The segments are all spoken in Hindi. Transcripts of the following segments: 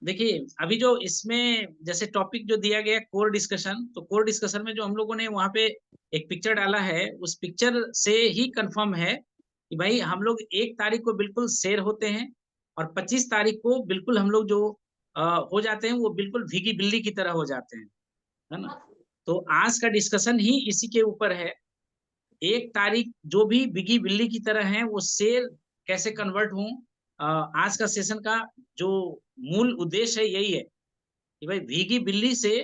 देखिए अभी जो इसमें जैसे टॉपिक जो दिया गया कोर डिस्कशन, तो कोर डिस्कशन में जो हम लोगों ने वहां पे एक पिक्चर डाला है, उस पिक्चर से ही कंफर्म है कि भाई हम लोग 1 तारीख को बिल्कुल शेर होते हैं और 25 तारीख को बिल्कुल हम लोग जो हो जाते हैं वो बिल्कुल भीगी बिल्ली की तरह हो जाते हैं, है ना। तो आज का डिस्कशन ही इसी के ऊपर है। 1 तारीख जो भी बिगी बिल्ली की तरह है वो शेर कैसे कन्वर्ट हूँ। आज का सेशन का जो मूल उद्देश्य है यही है कि भाई भीगी बिल्ली से,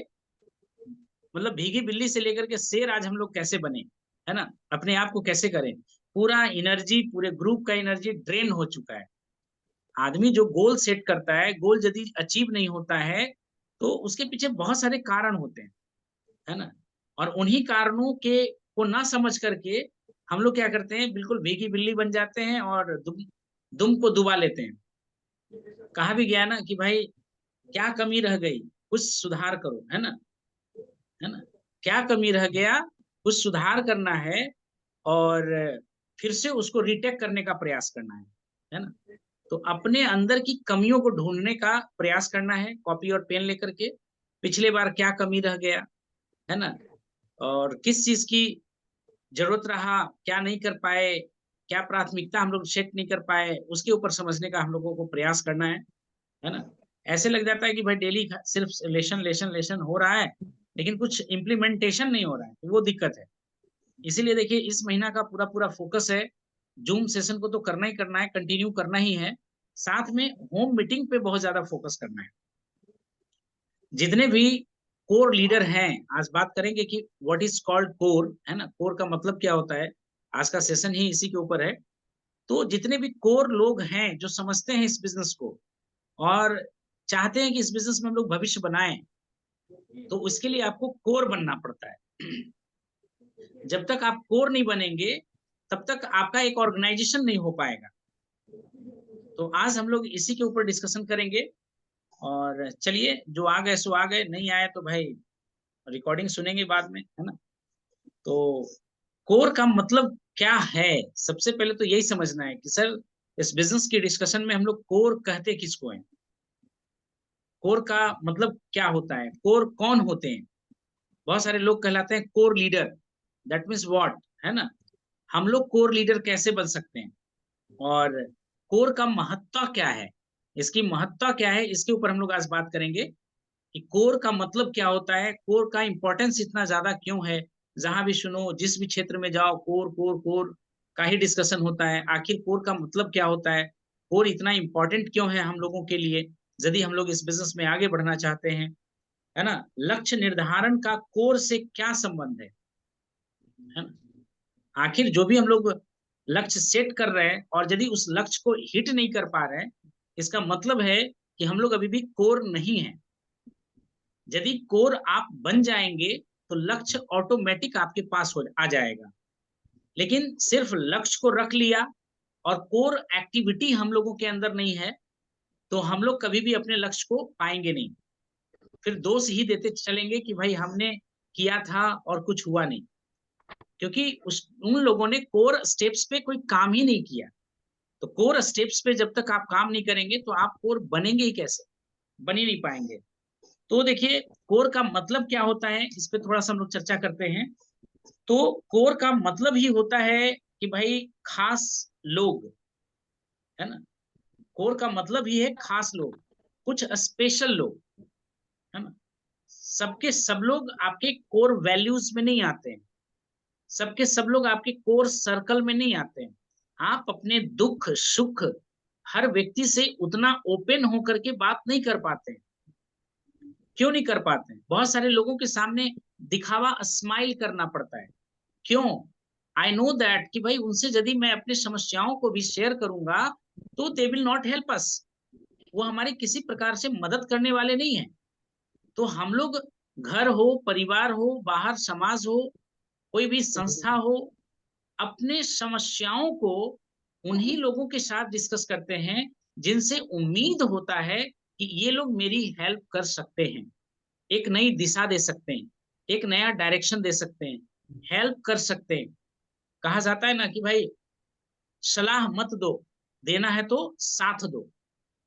मतलब भीगी बिल्ली से लेकर के शेर आज हम लोग कैसे बने, है ना। अपने आप को कैसे करें। पूरा एनर्जी, पूरे ग्रुप का एनर्जी ड्रेन हो चुका है। आदमी जो गोल सेट करता है, गोल यदि अचीव नहीं होता है तो उसके पीछे बहुत सारे कारण होते हैं, है ना। और उन्हीं कारणों के को ना समझ करके हम लोग क्या करते हैं, बिल्कुल भीगी बिल्ली बन जाते हैं और दुम को दुबा लेते हैं। कहा भी गया ना कि भाई क्या कमी रह गई, कुछ सुधार करो, है ना, है ना। क्या कमी रह गया, कुछ सुधार करना है और फिर से उसको रिटेक करने का प्रयास करना है ना। तो अपने अंदर की कमियों को ढूंढने का प्रयास करना है, कॉपी और पेन लेकर के। पिछले बार क्या कमी रह गया, है ना, और किस चीज की जरूरत रहा, क्या नहीं कर पाए, क्या प्राथमिकता हम लोग सेट नहीं कर पाए, उसके ऊपर समझने का हम लोगों को प्रयास करना है ना। ऐसे लग जाता है कि भाई डेली सिर्फ लेशन लेशन लेशन हो रहा है लेकिन कुछ इम्प्लीमेंटेशन नहीं हो रहा है, तो वो दिक्कत है। इसीलिए देखिए इस महीना का पूरा पूरा फोकस है, जूम सेशन को तो करना ही करना है, कंटिन्यू करना ही है। साथ में होम मीटिंग पे बहुत ज्यादा फोकस करना है। जितने भी कोर लीडर हैं, आज बात करेंगे कि व्हाट इज कॉल्ड कोर, है ना, कोर का मतलब क्या होता है। आज का सेशन ही इसी के ऊपर है। तो जितने भी कोर लोग हैं जो समझते हैं इस बिजनेस को और चाहते हैं कि इस बिजनेस में हम लोग भविष्य बनाएं, तो उसके लिए आपको कोर बनना पड़ता है। जब तक आप कोर नहीं बनेंगे तब तक आपका एक ऑर्गेनाइजेशन नहीं हो पाएगा। तो आज हम लोग इसी के ऊपर डिस्कशन करेंगे। और चलिए, जो आ गए सो आ गए, नहीं आए तो भाई रिकॉर्डिंग सुनेंगे बाद में, है ना। तो कोर का मतलब क्या है, सबसे पहले तो यही समझना है कि सर इस बिजनेस की डिस्कशन में हम लोग कोर कहते किसको हैं। कोर का मतलब क्या होता है, कोर कौन होते हैं। बहुत सारे लोग कहलाते हैं core leader, that means what, है ना। हम लोग कोर लीडर कैसे बन सकते हैं और कोर का महत्ता क्या है, इसकी महत्ता क्या है, इसके ऊपर हम लोग आज बात करेंगे कि कोर का मतलब क्या होता है, कोर का इंपॉर्टेंस इतना ज्यादा क्यों है। जहां भी सुनो, जिस भी क्षेत्र में जाओ, कोर कोर कोर का ही डिस्कशन होता है। आखिर कोर का मतलब क्या होता है, कोर इतना इंपॉर्टेंट क्यों है हम लोगों के लिए, यदि हम लोग इस बिजनेस में आगे बढ़ना चाहते हैं, है ना। लक्ष्य निर्धारण का कोर से क्या संबंध है ना। आखिर जो भी हम लोग लक्ष्य सेट कर रहे हैं और यदि उस लक्ष्य को हिट नहीं कर पा रहे हैं, इसका मतलब है कि हम लोग अभी भी कोर नहीं है। यदि कोर आप बन जाएंगे तो लक्ष्य ऑटोमेटिक आपके पास हो आ जाएगा। लेकिन सिर्फ लक्ष्य को रख लिया और कोर एक्टिविटी हम लोगों के अंदर नहीं है, तो हम लोग कभी भी अपने लक्ष्य को पाएंगे नहीं। फिर दोष ही देते चलेंगे कि भाई हमने किया था और कुछ हुआ नहीं, क्योंकि उन लोगों ने कोर स्टेप्स पे कोई काम ही नहीं किया। तो कोर स्टेप्स पे जब तक आप काम नहीं करेंगे तो आप कोर बनेंगे ही कैसे, बन ही नहीं पाएंगे। तो देखिए कोर का मतलब क्या होता है, इस पे थोड़ा सा हम लोग चर्चा करते हैं। तो कोर का मतलब ही होता है कि भाई खास लोग, है ना। कोर का मतलब ही है खास लोग, कुछ स्पेशल लोग, है ना। सबके सब लोग आपके कोर वैल्यूज में नहीं आते हैं, सबके सब लोग आपके कोर सर्कल में नहीं आते हैं। आप अपने दुख सुख हर व्यक्ति से उतना ओपन होकर के बात नहीं कर पाते हैं। क्यों नहीं कर पाते हैं, बहुत सारे लोगों के सामने दिखावा स्माइल करना पड़ता है। क्यों? आई नो दैट कि भाई उनसे यदि मैं अपनी समस्याओं को भी शेयर करूंगा तो they will not help us, वो हमारी किसी प्रकार से मदद करने वाले नहीं है। तो हम लोग, घर हो, परिवार हो, बाहर समाज हो, कोई भी संस्था हो, अपने समस्याओं को उन्हीं लोगों के साथ डिस्कस करते हैं जिनसे उम्मीद होता है कि ये लोग मेरी हेल्प कर सकते हैं, एक नई दिशा दे सकते हैं, एक नया डायरेक्शन दे सकते हैं, हेल्प कर सकते हैं। कहा जाता है ना कि भाई सलाह मत दो, देना है तो साथ दो,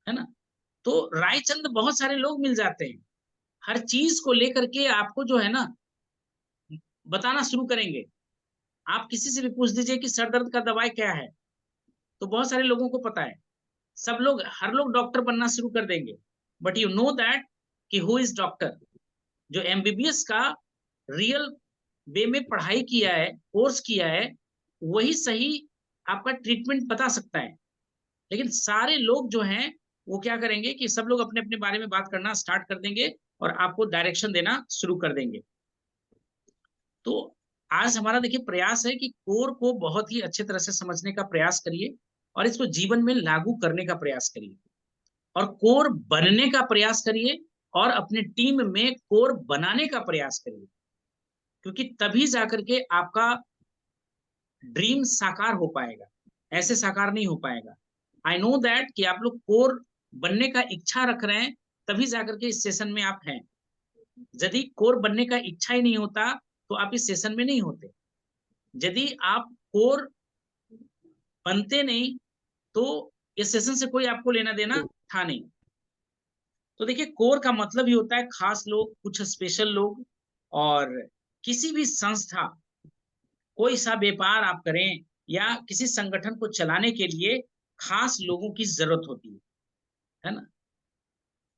है ना। तो रायचंद बहुत सारे लोग मिल जाते हैं, हर चीज को लेकर के आपको जो है ना बताना शुरू करेंगे। आप किसी से भी पूछ दीजिए कि सर दर्द का दवाई क्या है, तो बहुत सारे लोगों को पता है। सब लोग, हर लोग डॉक्टर बनना शुरू कर देंगे, बट यू नो दैट कि हु इज डॉक्टर। जो एमबीबीएस का रियल वे में पढ़ाई किया है, कोर्स किया है, वही सही आपका ट्रीटमेंट बता सकता है। लेकिन सारे लोग जो हैं वो क्या करेंगे कि सब लोग अपने अपने बारे में बात करना स्टार्ट कर देंगे और आपको डायरेक्शन देना शुरू कर देंगे। तो आज हमारा देखिए प्रयास है कि कोर को बहुत ही अच्छे तरह से समझने का प्रयास करिए और इसको जीवन में लागू करने का प्रयास करिए और कोर बनने का प्रयास करिए और अपने टीम में कोर बनाने का प्रयास करिए, क्योंकि तभी जाकर के आपका ड्रीम साकार हो पाएगा, ऐसे साकार नहीं हो पाएगा। आई नो दैट कि आप लोग कोर बनने का इच्छा रख रहे हैं, तभी जाकर के इस सेशन में आप हैं। यदि कोर बनने का इच्छा ही नहीं होता तो आप इस सेशन में नहीं होते। यदि आप कोर बनते नहीं तो इस सेशन से कोई आपको लेना देना था नहीं। तो देखिए कोर का मतलब ही होता है खास लोग, कुछ स्पेशल लोग, और किसी भी संस्था, कोई सा व्यापार आप करें या किसी संगठन को चलाने के लिए खास लोगों की जरूरत होती है ना।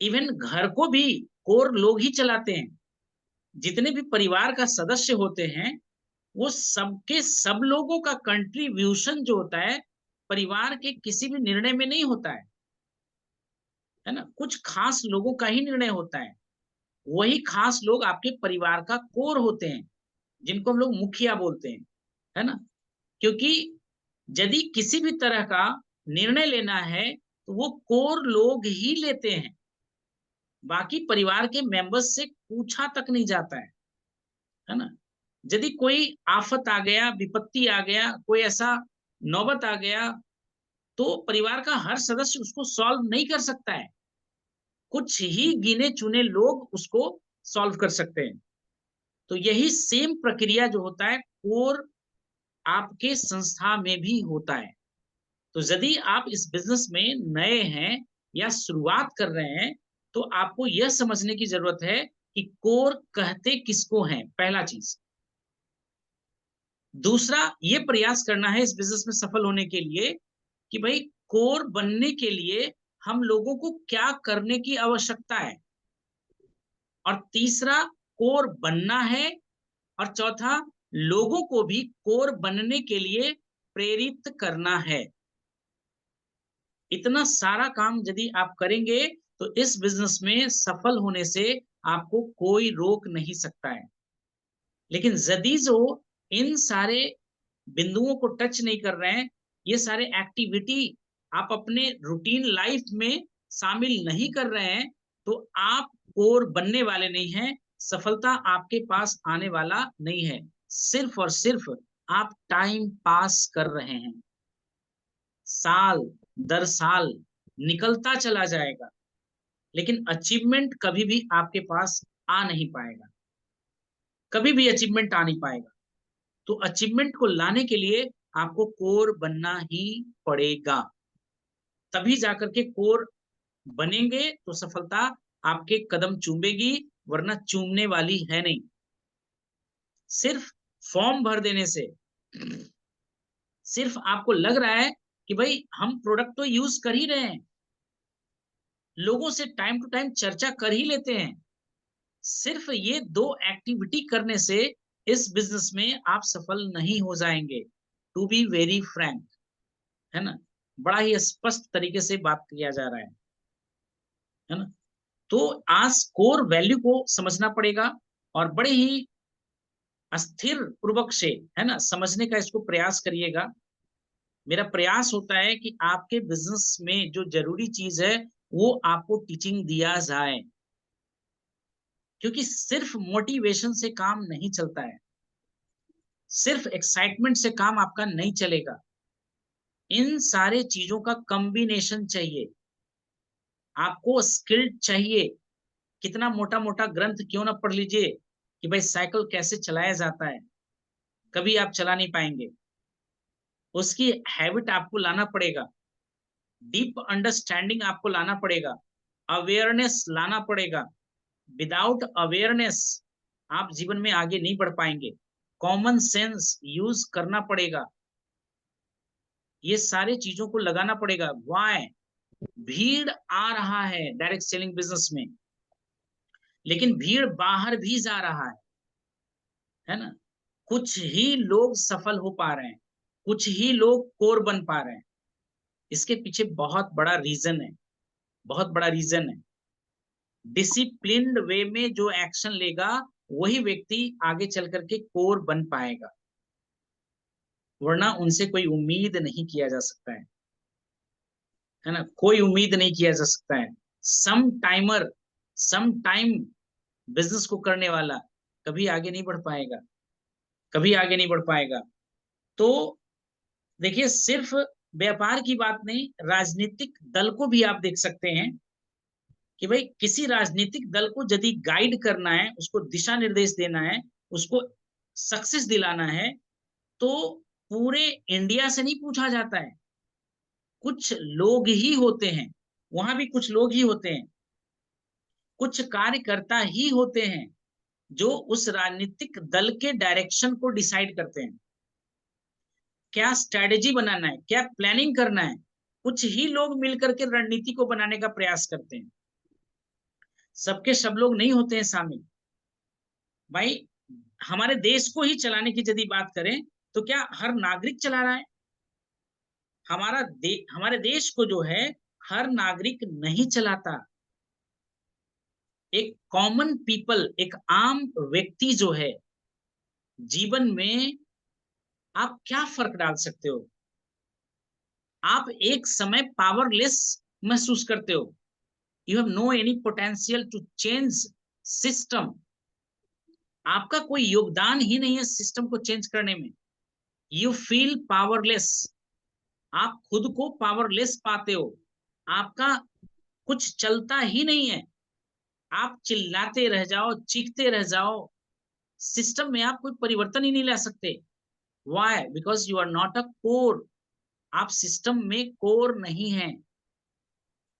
इवन घर को भी कोर लोग ही चलाते हैं। जितने भी परिवार का सदस्य होते हैं वो सबके सब लोगों का कंट्रीब्यूशन जो होता है परिवार के किसी भी निर्णय में नहीं होता है ना। कुछ खास लोगों का ही निर्णय होता है। वही खास लोग आपके परिवार का कोर होते हैं, जिनको हम लोग मुखिया बोलते हैं, है ना। क्योंकि यदि किसी भी तरह का निर्णय लेना है तो वो कोर लोग ही लेते हैं, बाकी परिवार के मेंबर्स से पूछा तक नहीं जाता है ना। यदि कोई आफत आ गया, विपत्ति आ गया, कोई ऐसा नौबत आ गया, तो परिवार का हर सदस्य उसको सॉल्व नहीं कर सकता है। कुछ ही गिने चुने लोग उसको सॉल्व कर सकते हैं। तो यही सेम प्रक्रिया जो होता है कोर आपके संस्था में भी होता है। तो यदि आप इस बिजनेस में नए हैं या शुरुआत कर रहे हैं तो आपको यह समझने की जरूरत है कि कोर कहते किसको हैं, पहला चीज। दूसरा, ये प्रयास करना है इस बिजनेस में सफल होने के लिए कि भाई कोर बनने के लिए हम लोगों को क्या करने की आवश्यकता है। और तीसरा, कोर बनना है। और चौथा, लोगों को भी कोर बनने के लिए प्रेरित करना है। इतना सारा काम यदि आप करेंगे तो इस बिजनेस में सफल होने से आपको कोई रोक नहीं सकता है। लेकिन यदि जो इन सारे बिंदुओं को टच नहीं कर रहे हैं, ये सारे एक्टिविटी आप अपने रूटीन लाइफ में शामिल नहीं कर रहे हैं, तो आप कोर बनने वाले नहीं हैं, सफलता आपके पास आने वाला नहीं है। सिर्फ और सिर्फ आप टाइम पास कर रहे हैं। साल दर साल निकलता चला जाएगा, लेकिन अचीवमेंट कभी भी आपके पास आ नहीं पाएगा, कभी भी अचीवमेंट आ नहीं पाएगा। तो अचीवमेंट को लाने के लिए आपको कोर बनना ही पड़ेगा। तभी जाकर के कोर बनेंगे तो सफलता आपके कदम चूमेगी, वरना चूमने वाली है नहीं। सिर्फ फॉर्म भर देने से, सिर्फ आपको लग रहा है कि भाई हम प्रोडक्ट तो यूज कर ही रहे हैं, लोगों से टाइम टू टाइम चर्चा कर ही लेते हैं, सिर्फ ये दो एक्टिविटी करने से इस बिजनेस में आप सफल नहीं हो जाएंगे। टू बी वेरी फ्रैंक, है ना, बड़ा ही स्पष्ट तरीके से बात किया जा रहा है ना। तो आज कोर वैल्यू को समझना पड़ेगा और बड़े ही अस्थिर पूर्वक से, है ना, समझने का इसको प्रयास करिएगा। मेरा प्रयास होता है कि आपके बिजनेस में जो जरूरी चीज है वो आपको टीचिंग दिया जाए, क्योंकि सिर्फ मोटिवेशन से काम नहीं चलता है, सिर्फ एक्साइटमेंट से काम आपका नहीं चलेगा। इन सारे चीजों का कॉम्बिनेशन चाहिए। आपको स्किल्ड चाहिए। कितना मोटा मोटा ग्रंथ क्यों ना पढ़ लीजिए कि भाई साइकिल कैसे चलाया जाता है, कभी आप चला नहीं पाएंगे। उसकी हैबिट आपको लाना पड़ेगा, डीप अंडरस्टैंडिंग आपको लाना पड़ेगा। अवेयरनेस लाना पड़ेगा। विदाउट अवेयरनेस आप जीवन में आगे नहीं बढ़ पाएंगे। कॉमन सेंस यूज करना पड़ेगा, ये सारी चीजों को लगाना पड़ेगा। वाई? भीड़ आ रहा है डायरेक्ट सेलिंग बिजनेस में, लेकिन भीड़ बाहर भी जा रहा है ना। कुछ ही लोग सफल हो पा रहे हैं, कुछ ही लोग कोर बन पा रहे हैं। इसके पीछे बहुत बड़ा रीजन है, बहुत बड़ा रीजन है। डिसिप्लिन्ड वे में जो एक्शन लेगा वही व्यक्ति आगे चल करके कोर बन पाएगा, वरना उनसे कोई उम्मीद नहीं किया जा सकता है ना। कोई उम्मीद नहीं किया जा सकता है। सम टाइमर, सम टाइम बिजनेस को करने वाला कभी आगे नहीं बढ़ पाएगा, कभी आगे नहीं बढ़ पाएगा। तो देखिए, सिर्फ व्यापार की बात नहीं, राजनीतिक दल को भी आप देख सकते हैं कि भाई किसी राजनीतिक दल को यदि गाइड करना है, उसको दिशा निर्देश देना है, उसको सक्सेस दिलाना है, तो पूरे इंडिया से नहीं पूछा जाता है। कुछ लोग ही होते हैं, वहां भी कुछ लोग ही होते हैं, कुछ कार्यकर्ता ही होते हैं जो उस राजनीतिक दल के डायरेक्शन को डिसाइड करते हैं। क्या स्ट्रेटेजी बनाना है, क्या प्लानिंग करना है, कुछ ही लोग मिलकर के रणनीति को बनाने का प्रयास करते हैं। सबके सब लोग नहीं होते हैं शामिल। भाई, हमारे देश को ही चलाने की यदि बात करें तो क्या हर नागरिक चला रहा है? हमारे देश को जो है हर नागरिक नहीं चलाता। एक कॉमन पीपल, एक आम व्यक्ति जो है, जीवन में आप क्या फर्क डाल सकते हो? आप एक समय पावरलेस महसूस करते हो। You have no any potential to change system. आपका कोई योगदान ही नहीं है सिस्टम को चेंज करने में। You feel powerless. आप खुद को पावरलेस पाते हो। आपका कुछ चलता ही नहीं है। आप चिल्लाते रह जाओ, चीखते रह जाओ, सिस्टम में आप कोई परिवर्तन ही नहीं ला सकते। Why? Because you are not a core. आप सिस्टम में कोर नहीं है,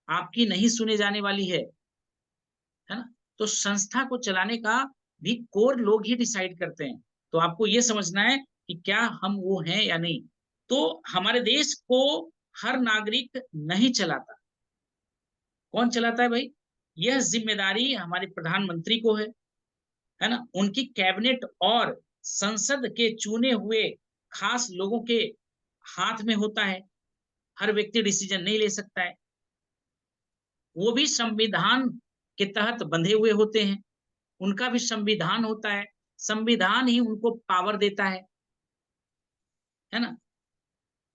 आपकी नहीं सुने जाने वाली है ना। तो संस्था को चलाने का भी कोर लोग ही डिसाइड करते हैं। तो आपको ये समझना है कि क्या हम वो हैं या नहीं। तो हमारे देश को हर नागरिक नहीं चलाता। कौन चलाता है भाई? यह जिम्मेदारी हमारे प्रधानमंत्री को है ना। उनकी कैबिनेट और संसद के चुने हुए खास लोगों के हाथ में होता है। हर व्यक्ति डिसीजन नहीं ले सकता है। वो भी संविधान के तहत बंधे हुए होते हैं, उनका भी संविधान होता है। संविधान ही उनको पावर देता है ना।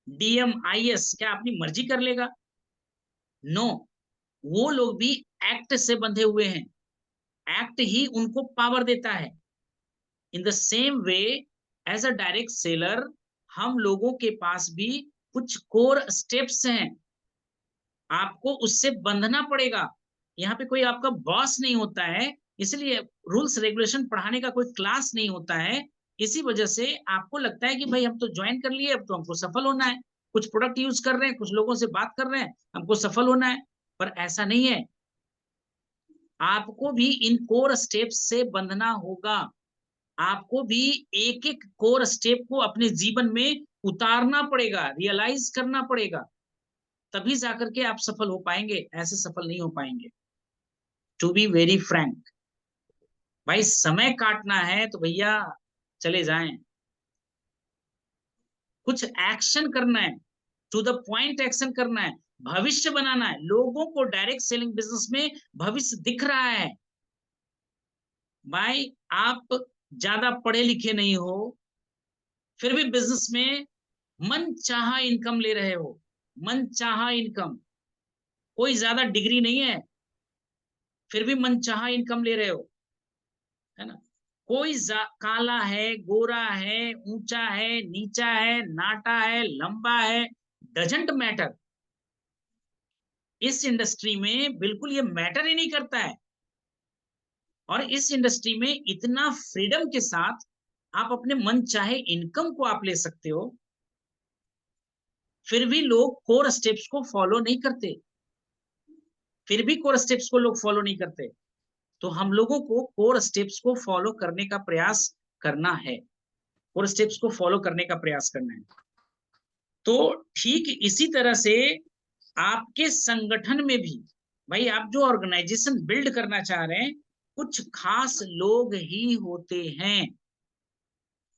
डीएम आईएएस क्या अपनी मर्जी कर लेगा? नो, वो लोग भी एक्ट से बंधे हुए हैं। एक्ट ही उनको पावर देता है। In the same way, as a direct seller, हम लोगों के पास भी कुछ कोर स्टेप्स हैं। आपको उससे बंधना पड़ेगा। यहाँ पे कोई आपका बॉस नहीं होता है, इसलिए रूल्स रेगुलेशन पढ़ाने का कोई क्लास नहीं होता है। इसी वजह से आपको लगता है कि भाई हम तो ज्वाइन कर लिए, अब तो हमको सफल होना है। कुछ प्रोडक्ट यूज कर रहे हैं, कुछ लोगों से बात कर रहे हैं, हमको सफल होना है। पर ऐसा नहीं है। आपको भी इन कोर स्टेप से बंधना होगा। आपको भी एक एक कोर स्टेप को अपने जीवन में उतारना पड़ेगा, रियलाइज करना पड़ेगा। तभी जाकर के आप सफल हो पाएंगे, ऐसे सफल नहीं हो पाएंगे। टू बी वेरी फ्रैंक, भाई समय काटना है तो भैया चले जाएं। कुछ एक्शन करना है, टू द पॉइंट एक्शन करना है, भविष्य बनाना है। लोगों को डायरेक्ट सेलिंग बिजनेस में भविष्य दिख रहा है। भाई, आप ज्यादा पढ़े लिखे नहीं हो, फिर भी बिजनेस में मन चाहा इनकम ले रहे हो। मन चाहा इनकम, कोई ज्यादा डिग्री नहीं है, फिर भी मन चाहा इनकम ले रहे हो, है ना। कोई काला है, गोरा है, ऊंचा है, नीचा है, नाटा है, लंबा है, डजेंट मैटर। इस इंडस्ट्री में बिल्कुल ये मैटर ही नहीं करता है। और इस इंडस्ट्री में इतना फ्रीडम के साथ आप अपने मन चाहे इनकम को आप ले सकते हो, फिर भी लोग कोर स्टेप्स को फॉलो नहीं करते। फिर भी कोर स्टेप्स को लोग फॉलो नहीं करते। तो हम लोगों को कोर स्टेप्स को फॉलो करने का प्रयास करना है, कोर स्टेप्स को फॉलो करने का प्रयास करना है। तो ठीक इसी तरह से आपके संगठन में भी भाई, आप जो ऑर्गेनाइजेशन बिल्ड करना चाह रहे हैं, कुछ खास लोग ही होते हैं।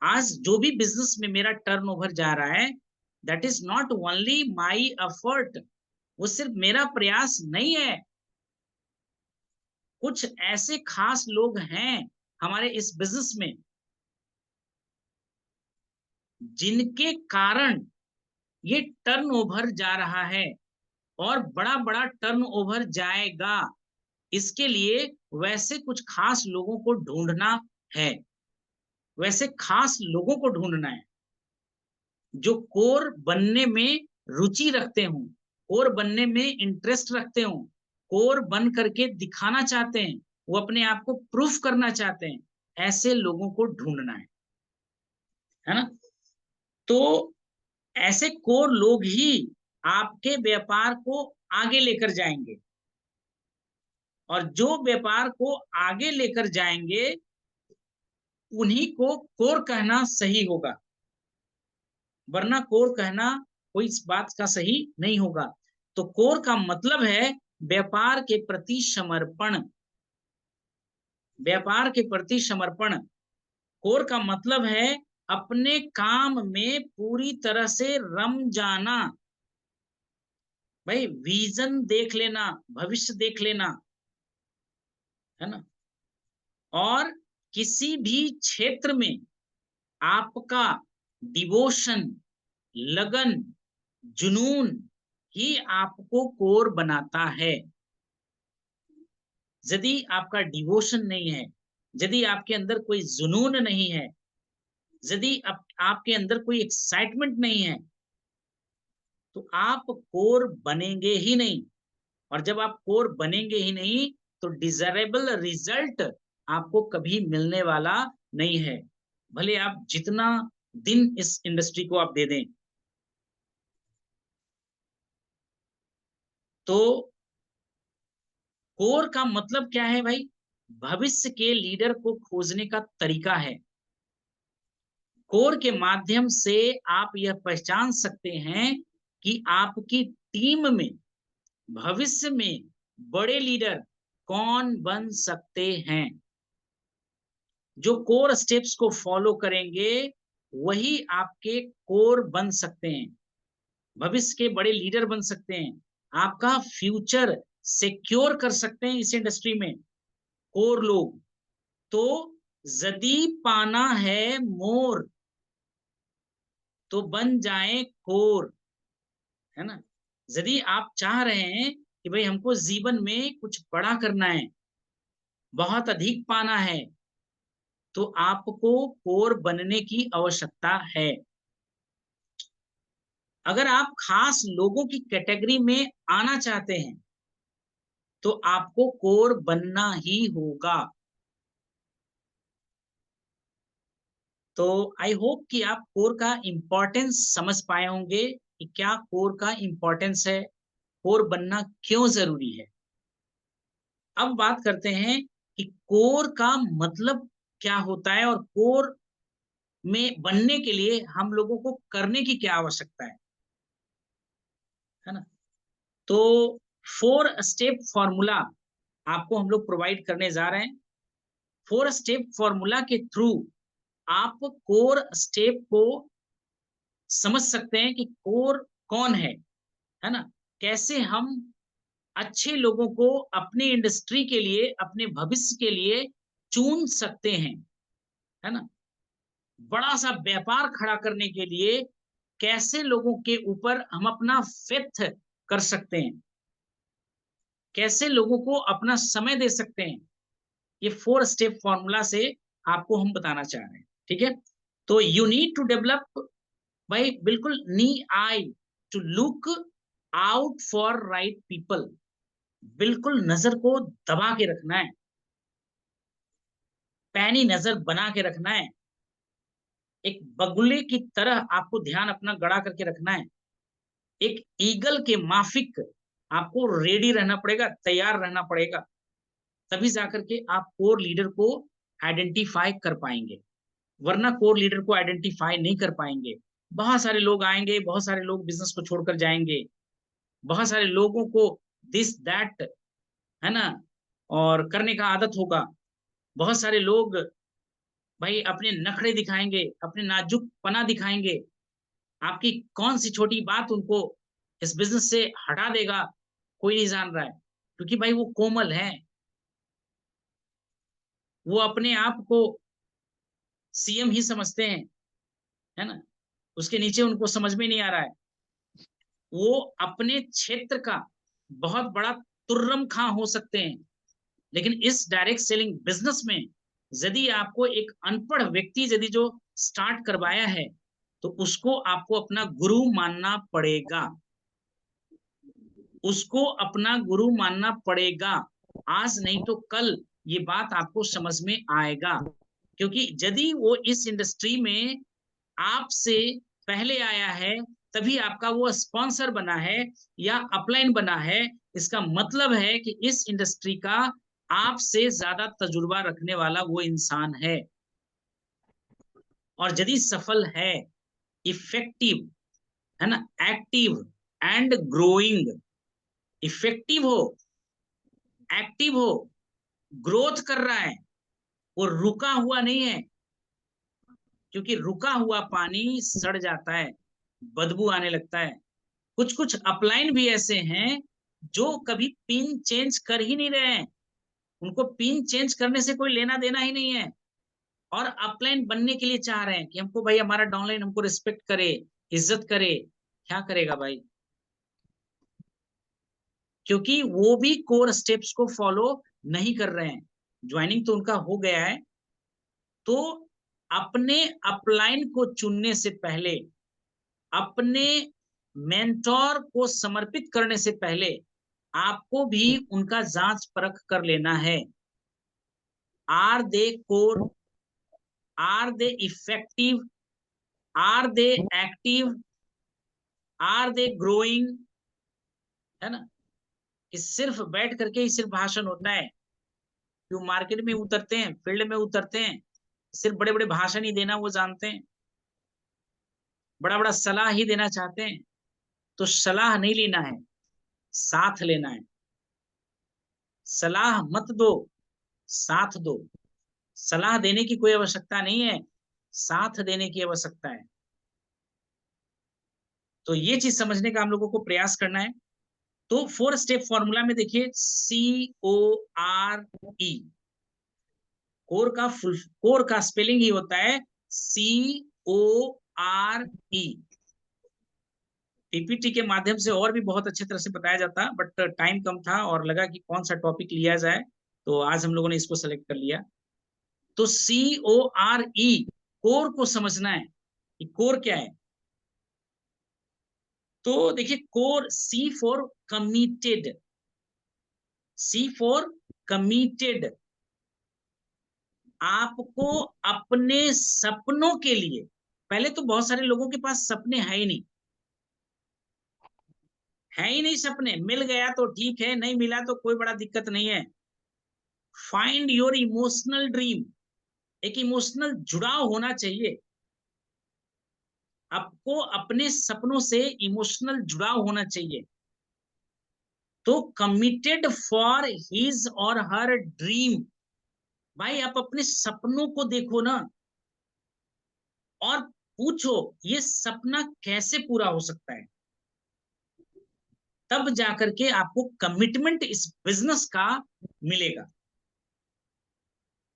आज जो भी बिजनेस में मेरा टर्नओवर जा रहा है, that is not only my effort, वो सिर्फ मेरा प्रयास नहीं है। कुछ ऐसे खास लोग हैं हमारे इस बिजनेस में जिनके कारण ये टर्नओवर जा रहा है और बड़ा बड़ा टर्नओवर जाएगा। इसके लिए वैसे कुछ खास लोगों को ढूंढना है, वैसे खास लोगों को ढूंढना है जो कोर बनने में रुचि रखते हों, कोर बनने में इंटरेस्ट रखते हों, कोर बन करके दिखाना चाहते हैं, वो अपने आप को प्रूफ करना चाहते हैं। ऐसे लोगों को ढूंढना है ना। तो ऐसे कोर लोग ही आपके व्यापार को आगे लेकर जाएंगे, और जो व्यापार को आगे लेकर जाएंगे उन्हीं को कोर कहना सही होगा, वरना कोर कहना कोई इस बात का सही नहीं होगा। तो कोर का मतलब है व्यापार के प्रति समर्पण, व्यापार के प्रति समर्पण। कोर का मतलब है अपने काम में पूरी तरह से रम जाना। भाई विजन देख लेना, भविष्य देख लेना, है ना। और किसी भी क्षेत्र में आपका डिवोशन, लगन, जुनून ही आपको कोर बनाता है। यदि आपका डिवोशन नहीं है, यदि आपके अंदर कोई जुनून नहीं है, यदि आपके अंदर कोई एक्साइटमेंट नहीं है, तो आप कोर बनेंगे ही नहीं। और जब आप कोर बनेंगे ही नहीं, तो डिजायरेबल रिजल्ट आपको कभी मिलने वाला नहीं है, भले आप जितना दिन इस इंडस्ट्री को आप दे दें। तो कोर का मतलब क्या है भाई? भविष्य के लीडर को खोजने का तरीका है। कोर के माध्यम से आप यह पहचान सकते हैं कि आपकी टीम में भविष्य में बड़े लीडर कौन बन सकते हैं। जो कोर स्टेप्स को फॉलो करेंगे वही आपके कोर बन सकते हैं, भविष्य के बड़े लीडर बन सकते हैं, आपका फ्यूचर सिक्योर कर सकते हैं इस इंडस्ट्री में कोर लोग। तो यदि पाना है मोर तो बन जाए कोर, है ना। यदि आप चाह रहे हैं कि भाई हमको जीवन में कुछ बड़ा करना है, बहुत अधिक पाना है, तो आपको कोर बनने की आवश्यकता है। अगर आप खास लोगों की कैटेगरी में आना चाहते हैं तो आपको कोर बनना ही होगा। तो आई होप कि आप कोर का इंपॉर्टेंस समझ पाए होंगे कि क्या कोर का इंपॉर्टेंस है, कोर बनना क्यों जरूरी है। अब बात करते हैं कि कोर का मतलब क्या होता है और कोर में बनने के लिए हम लोगों को करने की क्या आवश्यकता है ना। तो 4 स्टेप फॉर्मूला आपको हम लोग प्रोवाइड करने जा रहे हैं। 4 स्टेप फॉर्मूला के थ्रू आप कोर स्टेप को समझ सकते हैं कि कोर कौन है ना। कैसे हम अच्छे लोगों को अपनी इंडस्ट्री के लिए, अपने भविष्य के लिए चुन सकते हैं, है ना। बड़ा सा व्यापार खड़ा करने के लिए कैसे लोगों के ऊपर हम अपना फेथ कर सकते हैं, कैसे लोगों को अपना समय दे सकते हैं, ये 4 स्टेप फॉर्मूला से आपको हम बताना चाह रहे हैं। ठीक है। तो यू नीड टू डेवलप, भाई बिल्कुल नी I to look out for right people. बिल्कुल नजर को दबा के रखना है, पैनी नजर बना के रखना है, एक बगुले की तरह आपको ध्यान अपना गड़ा करके रखना है, एक ईगल के माफिक आपको रेडी रहना पड़ेगा, तैयार रहना पड़ेगा, तभी जाकर के आप कोर लीडर को आइडेंटिफाई कर पाएंगे, वरना कोर लीडर को आइडेंटिफाई नहीं कर पाएंगे। बहुत सारे लोग आएंगे, बहुत सारे लोग बिजनेस को छोड़कर जाएंगे, बहुत सारे लोगों को दिस दैट, है ना, और करने का आदत होगा। बहुत सारे लोग भाई अपने नखरे दिखाएंगे, अपने नाजुक पना दिखाएंगे, आपकी कौन सी छोटी बात उनको इस बिजनेस से हटा देगा कोई नहीं जान रहा है, क्योंकि भाई वो कोमल है, वो अपने आप को सीएम ही समझते हैं, है ना, उसके नीचे उनको समझ में नहीं आ रहा है। वो अपने क्षेत्र का बहुत बड़ा तुर्रम खां हो सकते हैं, लेकिन इस डायरेक्ट सेलिंग बिजनेस में यदि आपको एक अनपढ़ व्यक्ति यदि जो स्टार्ट करवाया है, तो उसको आपको अपना गुरु मानना पड़ेगा, उसको अपना गुरु मानना पड़ेगा। आज नहीं तो कल ये बात आपको समझ में आएगा, क्योंकि यदि वो इस इंडस्ट्री में आपसे पहले आया है, तभी आपका वो स्पॉन्सर बना है या अपलाइन बना है, इसका मतलब है कि इस इंडस्ट्री का आपसे ज्यादा तजुर्बा रखने वाला वो इंसान है। और यदि सफल है, इफेक्टिव, है ना, एक्टिव एंड ग्रोइंग, इफेक्टिव हो, एक्टिव हो, ग्रोथ कर रहा है, वो रुका हुआ नहीं है, क्योंकि रुका हुआ पानी सड़ जाता है, बदबू आने लगता है। कुछ कुछ अपलाइन भी ऐसे हैं जो कभी पिन चेंज कर ही नहीं रहे हैं, उनको पिन चेंज करने से कोई लेना देना ही नहीं है, और अपलाइन बनने के लिए चाह रहे हैं कि हमको भाई हमारा डाउनलाइन हमको रिस्पेक्ट करे, इज्जत करे। क्या करेगा भाई, क्योंकि वो भी कोर स्टेप्स को फॉलो नहीं कर रहे हैं। ज्वाइनिंग तो उनका हो गया है, तो अपने अपलाइन को चुनने से पहले, अपने मेंटोर को समर्पित करने से पहले आपको भी उनका जांच परख कर लेना है। Are they core, are they effective, are they active, are they growing, है ना, कि सिर्फ बैठ करके ही सिर्फ भाषण होता है, जो मार्केट में उतरते हैं, फील्ड में उतरते हैं, सिर्फ बड़े बड़े भाषण ही देना वो जानते हैं, बड़ा बड़ा सलाह ही देना चाहते हैं। तो सलाह नहीं लेना है, साथ लेना है। सलाह मत दो, साथ दो। सलाह देने की कोई आवश्यकता नहीं है, साथ देने की आवश्यकता है। तो ये चीज समझने का हम लोगों को प्रयास करना है। तो 4 स्टेप फॉर्मूला में देखिए, CORE, कोर का स्पेलिंग ही होता है CORE। पीपीटी के माध्यम से और भी बहुत अच्छी तरह से बताया जाता, बट टाइम कम था और लगा कि कौन सा टॉपिक लिया जाए, तो आज हम लोगों ने इसको सेलेक्ट कर लिया। तो CORE, कोर को समझना है कि कोर क्या है। तो देखिए, core, C for committed, C for committed. आपको अपने सपनों के लिए, पहले तो बहुत सारे लोगों के पास सपने है ही नहीं, है ही नहीं सपने, मिल गया तो ठीक है, नहीं मिला तो कोई बड़ा दिक्कत नहीं है। फाइंड योर इमोशनल ड्रीम, एक इमोशनल जुड़ाव होना चाहिए, आपको अपने सपनों से इमोशनल जुड़ाव होना चाहिए। तो कमिटेड फॉर हिज और हर ड्रीम, भाई आप अपने सपनों को देखो ना, और पूछो ये सपना कैसे पूरा हो सकता है, तब जाकर के आपको कमिटमेंट इस बिजनेस का मिलेगा।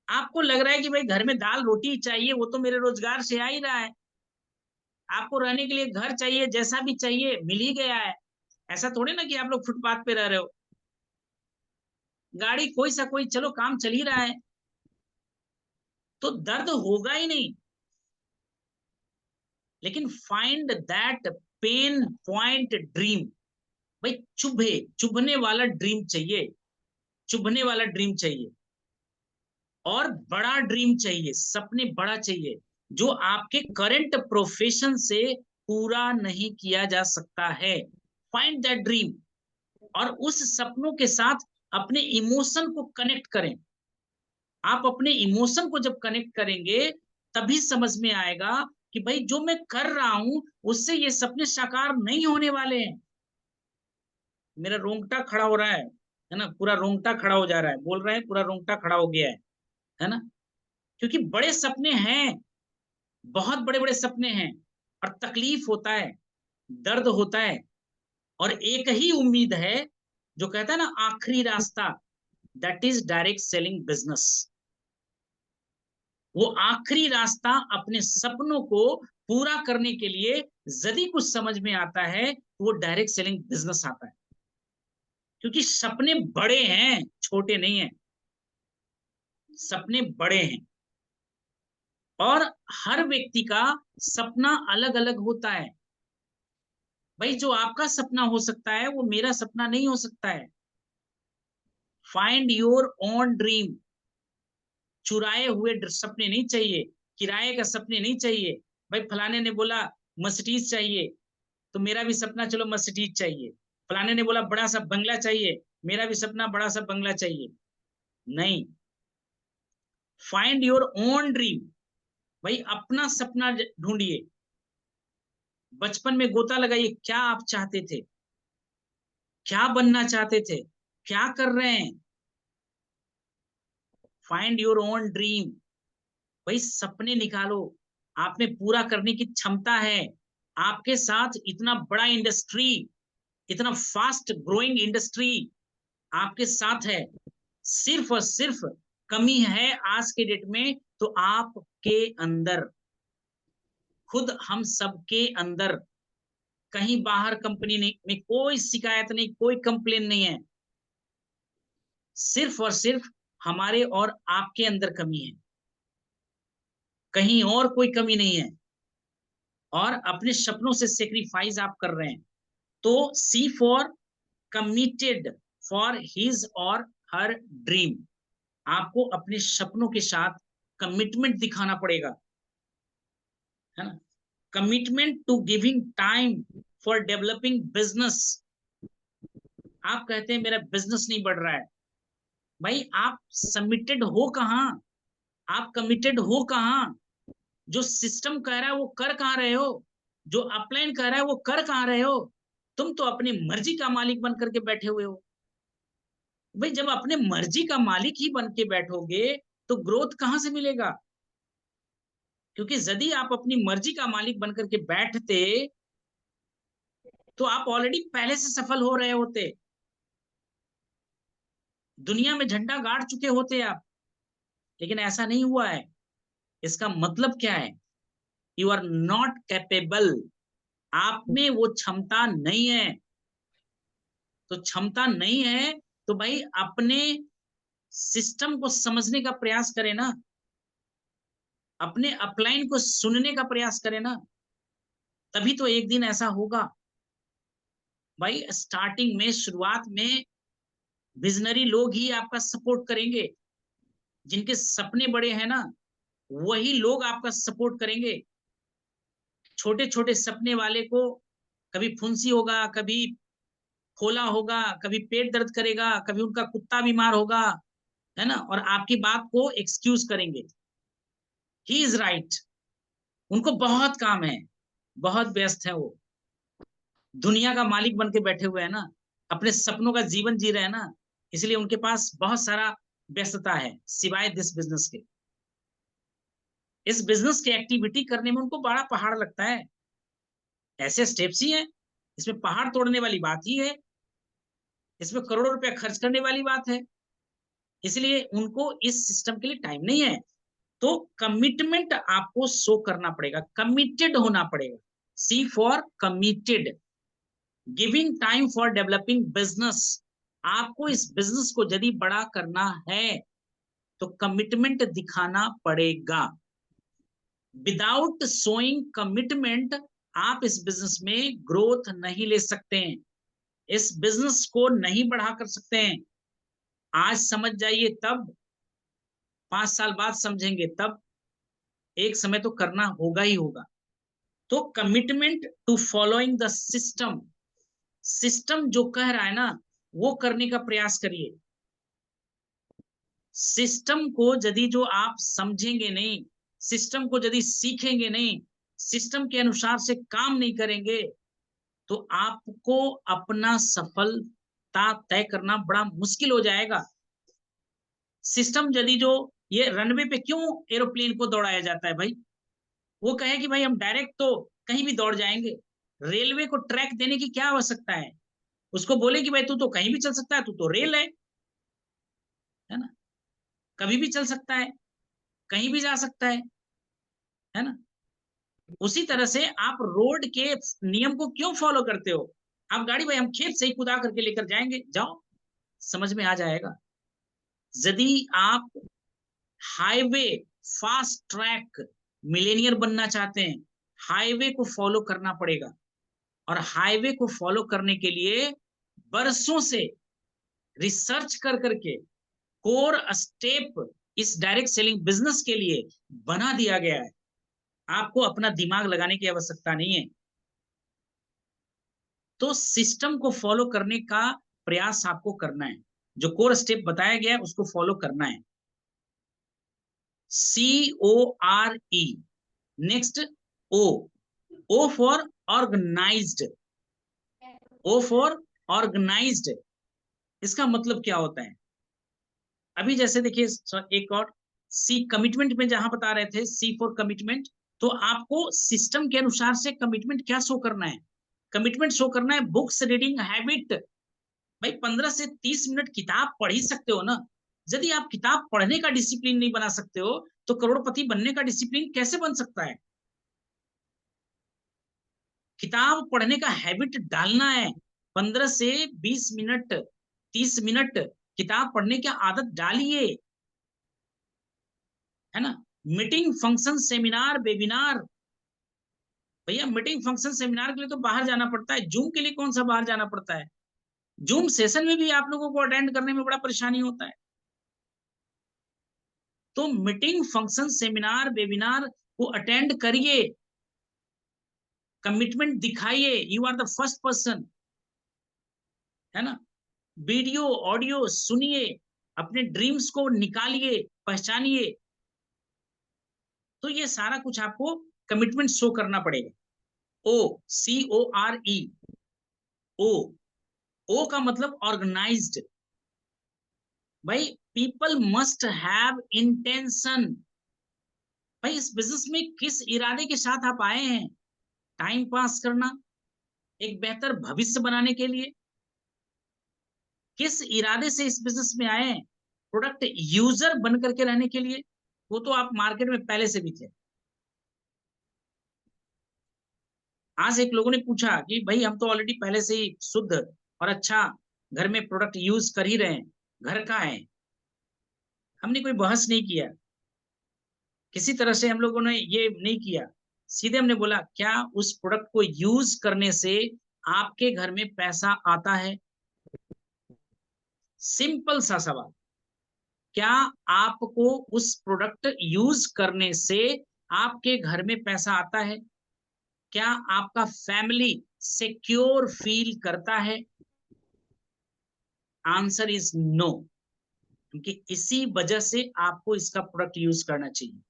आपको लग रहा है कि भाई घर में दाल रोटी चाहिए, वो तो मेरे रोजगार से आ ही रहा है। आपको रहने के लिए घर चाहिए, जैसा भी चाहिए मिल ही गया है। ऐसा थोड़े ना कि आप लोग फुटपाथ पे रह रहे हो, गाड़ी कोई सा कोई, चलो काम चल ही रहा है, तो दर्द होगा ही नहीं। लेकिन find that pain point dream, भाई चुभे, चुभने वाला ड्रीम चाहिए, चुभने वाला ड्रीम चाहिए, और बड़ा ड्रीम चाहिए, सपने बड़ा चाहिए, जो आपके करंट प्रोफेशन से पूरा नहीं किया जा सकता है। फाइंड दैट ड्रीम, और उस सपनों के साथ अपने इमोशन को कनेक्ट करें। आप अपने इमोशन को जब कनेक्ट करेंगे तभी समझ में आएगा कि भाई जो मैं कर रहा हूं उससे ये सपने साकार नहीं होने वाले हैं। मेरा रोंगटा खड़ा हो रहा है ना, पूरा रोंगटा खड़ा हो जा रहा है, बोल रहे हैं पूरा रोंगटा खड़ा हो गया है ना, क्योंकि बड़े सपने हैं, बहुत बड़े बड़े सपने हैं, और तकलीफ होता है, दर्द होता है, और एक ही उम्मीद है जो कहता है ना आखिरी रास्ता, that is direct selling business. वो आखिरी रास्ता अपने सपनों को पूरा करने के लिए यदि कुछ समझ में आता है तो वो डायरेक्ट सेलिंग बिजनेस आता है, क्योंकि सपने बड़े हैं, छोटे नहीं हैं, सपने बड़े हैं। और हर व्यक्ति का सपना अलग अलग होता है। भाई जो आपका सपना हो सकता है वो मेरा सपना नहीं हो सकता है। Find your own dream. चुराए हुए सपने नहीं चाहिए, किराए का सपने नहीं चाहिए। भाई फलाने ने बोला मर्सिडीज चाहिए तो मेरा भी सपना चलो मर्सिडीज चाहिए। फलाने ने बोला बड़ा सा बंगला चाहिए, मेरा भी सपना बड़ा सा बंगला चाहिए। नहीं, फाइंड योर ओन ड्रीम। भाई अपना सपना ढूंढिए। बचपन में गोता लगाइए, क्या आप चाहते थे, क्या बनना चाहते थे, क्या कर रहे हैं। Find your own dream. भाई सपने निकालो, आप में पूरा करने की क्षमता है। आपके साथ इतना बड़ा इंडस्ट्री, इतना फास्ट ग्रोइंग इंडस्ट्री आपके साथ है। सिर्फ और सिर्फ कमी है आज के डेट में तो आपके अंदर, खुद हम सबके अंदर। कहीं बाहर कंपनी नहीं में कोई शिकायत नहीं, कोई कंप्लेन नहीं है। सिर्फ और सिर्फ हमारे और आपके अंदर कमी है, कहीं और कोई कमी नहीं है। और अपने सपनों से सेक्रीफाइस आप कर रहे हैं। तो C for committed for his और हर ड्रीम। आपको अपने सपनों के साथ कमिटमेंट दिखाना पड़ेगा, है ना। Commitment to giving time for developing business. आप कहते हैं मेरा बिजनेस नहीं बढ़ रहा है। भाई आप सबमिटेड हो कहाँ, आप कमिटेड हो कहाँ। जो सिस्टम कह रहा है वो कर कहाँ रहे हो, जो अपलाइन कह रहा है वो कर कहाँ रहे हो। तुम तो अपनी मर्जी का मालिक बन करके बैठे हुए हो। भाई जब अपने मर्जी का मालिक ही बन के बैठोगे तो ग्रोथ कहां से मिलेगा। क्योंकि यदि आप अपनी मर्जी का मालिक बन करके बैठते तो आप ऑलरेडी पहले से सफल हो रहे होते, दुनिया में झंडा गाड़ चुके होते आप। लेकिन ऐसा नहीं हुआ है। इसका मतलब क्या है, यू आर नॉट कैपेबल। आप में वो क्षमता नहीं है। तो क्षमता नहीं है तो भाई अपने सिस्टम को समझने का प्रयास करें ना, अपने अपलाइन को सुनने का प्रयास करें ना, तभी तो एक दिन ऐसा होगा। भाई स्टार्टिंग में, शुरुआत में विजनरी लोग ही आपका सपोर्ट करेंगे। जिनके सपने बड़े हैं ना वही लोग आपका सपोर्ट करेंगे। छोटे छोटे सपने वाले को कभी फुंसी होगा, कभी खोला होगा, कभी पेट दर्द करेगा, कभी उनका कुत्ता बीमार होगा, है ना, और आपकी बात को एक्सक्यूज करेंगे। He is right. उनको बहुत काम है, बहुत व्यस्त है वो, दुनिया का मालिक बन के बैठे हुए हैं ना, अपने सपनों का जीवन जी रहे हैं ना, इसलिए उनके पास बहुत सारा व्यस्तता है सिवाय दिस बिजनेस के। इस बिजनेस की एक्टिविटी करने में उनको बड़ा पहाड़ लगता है। ऐसे स्टेप्स ही हैं, इसमें पहाड़ तोड़ने वाली बात ही है, इसमें करोड़ों रुपया खर्च करने वाली बात है। इसलिए उनको इस सिस्टम के लिए टाइम नहीं है। तो कमिटमेंट आपको शो करना पड़ेगा, कमिटेड होना पड़ेगा। C for committed. Giving time for developing business. आपको इस बिजनेस को यदि बड़ा करना है तो कमिटमेंट दिखाना पड़ेगा। विदाउट शोइंग कमिटमेंट आप इस बिजनेस में ग्रोथ नहीं ले सकते हैं, इस बिजनेस को नहीं बढ़ा कर सकते हैं। आज समझ जाइए तब, 5 साल बाद समझेंगे तब, एक समय तो करना होगा ही होगा। तो commitment to following the system. System जो कह रहा है ना वो करने का प्रयास करिए। सिस्टम को यदि जो आप समझेंगे नहीं, सिस्टम को यदि सीखेंगे नहीं, सिस्टम के अनुसार से काम नहीं करेंगे, तो आपको अपना सफलता तय करना बड़ा मुश्किल हो जाएगा। सिस्टम यदि जो ये रनवे पे क्यों एरोप्लेन को दौड़ाया जाता है भाई? वो कहे कि भाई हम डायरेक्ट तो कहीं भी दौड़ जाएंगे। रेलवे को ट्रैक देने की क्या आवश्यकता है? उसको बोले कि भाई तू तो कहीं भी चल सकता है, तू तो रेल है ना, कभी भी चल सकता है, कहीं भी जा सकता है ना। उसी तरह से आप रोड के नियम को क्यों फॉलो करते हो? आप गाड़ी भाई हम खेत से ही कुदा करके लेकर जाएंगे, जाओ, समझ में आ जाएगा। यदि आप हाईवे फास्ट ट्रैक मिलेनियर बनना चाहते हैं, हाईवे को फॉलो करना पड़ेगा। और हाईवे को फॉलो करने के लिए बरसों से रिसर्च कर करके कोर स्टेप इस डायरेक्ट सेलिंग बिजनेस के लिए बना दिया गया है। आपको अपना दिमाग लगाने की आवश्यकता नहीं है। तो सिस्टम को फॉलो करने का प्रयास आपको करना है। जो कोर स्टेप बताया गया है उसको फॉलो करना है। CORE। Next O। O for organised. O for organised. इसका मतलब क्या होता है? अभी जैसे देखिए एक और सी कमिटमेंट में जहां बता रहे थे C फॉर कमिटमेंट, तो आपको सिस्टम के अनुसार से कमिटमेंट क्या शो करना है? कमिटमेंट शो करना है बुक्स रीडिंग हैबिट। भाई 15 से 30 मिनट किताब पढ़ ही सकते हो ना। यदि आप किताब पढ़ने का डिसिप्लिन नहीं बना सकते हो, तो करोड़पति बनने का डिसिप्लिन कैसे बन सकता है? किताब पढ़ने का हैबिट डालना है। 15 से 20 मिनट, 30 मिनट किताब पढ़ने की आदत डालिए, है ना। मीटिंग, फंक्शन, सेमिनार, वेबिनार, भैया मीटिंग, फंक्शन, सेमिनार के लिए तो बाहर जाना पड़ता है। जूम के लिए कौन सा बाहर जाना पड़ता है? जूम सेशन में भी आप लोगों को अटेंड करने में बड़ा परेशानी होता है। तो मीटिंग, फंक्शन, सेमिनार, वेबिनार को अटेंड करिए, कमिटमेंट दिखाइए। You are the first person, है ना। वीडियो ऑडियो सुनिए, अपने ड्रीम्स को निकालिए, पहचानिए। तो ये सारा कुछ आपको कमिटमेंट शो करना पड़ेगा। O, CORE। ओ, ओ का मतलब ऑर्गेनाइज्ड। भाई पीपल मस्ट हैव इंटेंशन। भाई इस बिजनेस में किस इरादे के साथ आप आए हैं? टाइम पास करना, एक बेहतर भविष्य बनाने के लिए? किस इरादे से इस बिजनेस में आए हैं? प्रोडक्ट यूजर बन करके रहने के लिए? वो तो आप मार्केट में पहले से भी थे। आज एक लोगों ने पूछा कि भाई हम तो ऑलरेडी पहले से ही शुद्ध और अच्छा घर में प्रोडक्ट यूज कर ही रहे हैं, घर का है। हमने कोई बहस नहीं किया, किसी तरह से हम लोगों ने ये नहीं किया। सीधे हमने बोला क्या उस प्रोडक्ट को यूज करने से आपके घर में पैसा आता है? सिंपल सा सवाल। क्या आपको उस प्रोडक्ट यूज करने से आपके घर में पैसा आता है? क्या आपका फैमिली सिक्योर फील करता है? Answer is no. क्योंकि इसी वजह से आपको इसका प्रोडक्ट यूज करना चाहिए।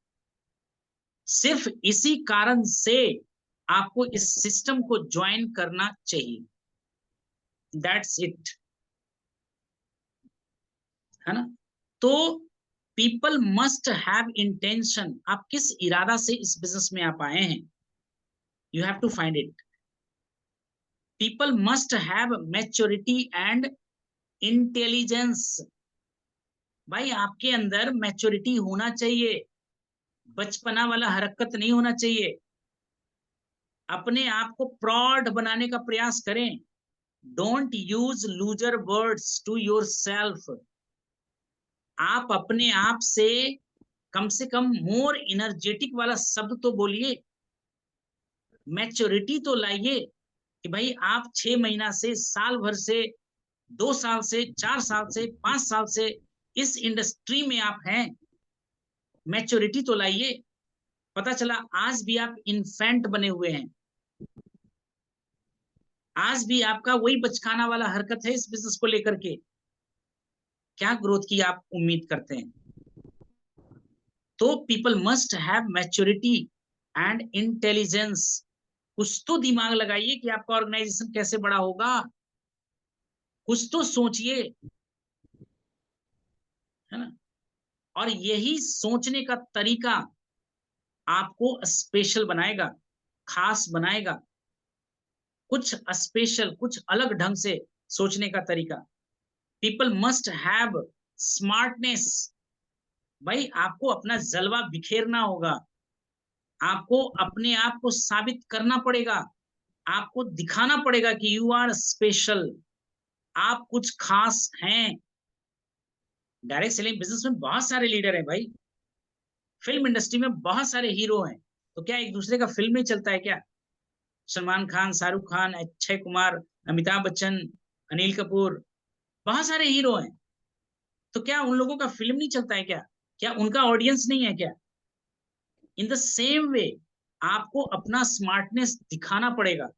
सिर्फ इसी कारण से आपको इस सिस्टम को ज्वाइन करना चाहिए। दैट्स इट, है ना। तो पीपल मस्ट हैव इंटेंशन। आप किस इरादा से इस बिजनेस में आप आए हैं? You have to find it. People must have maturity and intelligence. भाई आपके अंदर मैच्योरिटी होना चाहिए, बचपना वाला हरकत नहीं होना चाहिए। अपने आप को प्रॉड बनाने का प्रयास करें। Don't use loser words to yourself. आप अपने आप से कम मोर एनर्जेटिक वाला शब्द तो बोलिए। मैच्योरिटी तो लाइए कि भाई आप 6 महीना से, साल भर से, 2 साल से, 4 साल से, 5 साल से इस इंडस्ट्री में आप हैं। मैच्योरिटी तो लाइए। पता चला आज भी आप इन्फेंट बने हुए हैं। आज भी आपका वही बचकाना वाला हरकत है इस बिजनेस को लेकर के, क्या ग्रोथ की आप उम्मीद करते हैं? तो people must have maturity and intelligence. कुछ तो दिमाग लगाइए कि आपका ऑर्गेनाइजेशन कैसे बड़ा होगा, कुछ तो सोचिए, है ना। और यही सोचने का तरीका आपको स्पेशल बनाएगा, खास बनाएगा, कुछ स्पेशल, कुछ अलग ढंग से सोचने का तरीका। People must have smartness. भाई आपको अपना जलवा बिखेरना होगा, आपको अपने आप को साबित करना पड़ेगा, आपको दिखाना पड़ेगा कि यू आर स्पेशल, आप कुछ खास हैं। डायरेक्ट सेलिंग बिजनेस में बहुत सारे लीडर हैं भाई, फिल्म इंडस्ट्री में बहुत सारे हीरो हैं, तो क्या एक दूसरे का फिल्म नहीं चलता है क्या? सलमान खान, शाहरुख खान, अक्षय कुमार, अमिताभ बच्चन, अनिल कपूर, बहुत सारे हीरो हैं, तो क्या उन लोगों का फिल्म नहीं चलता है क्या? क्या उनका ऑडियंस नहीं है क्या? इन द सेम वे आपको अपना स्मार्टनेस दिखाना पड़ेगा,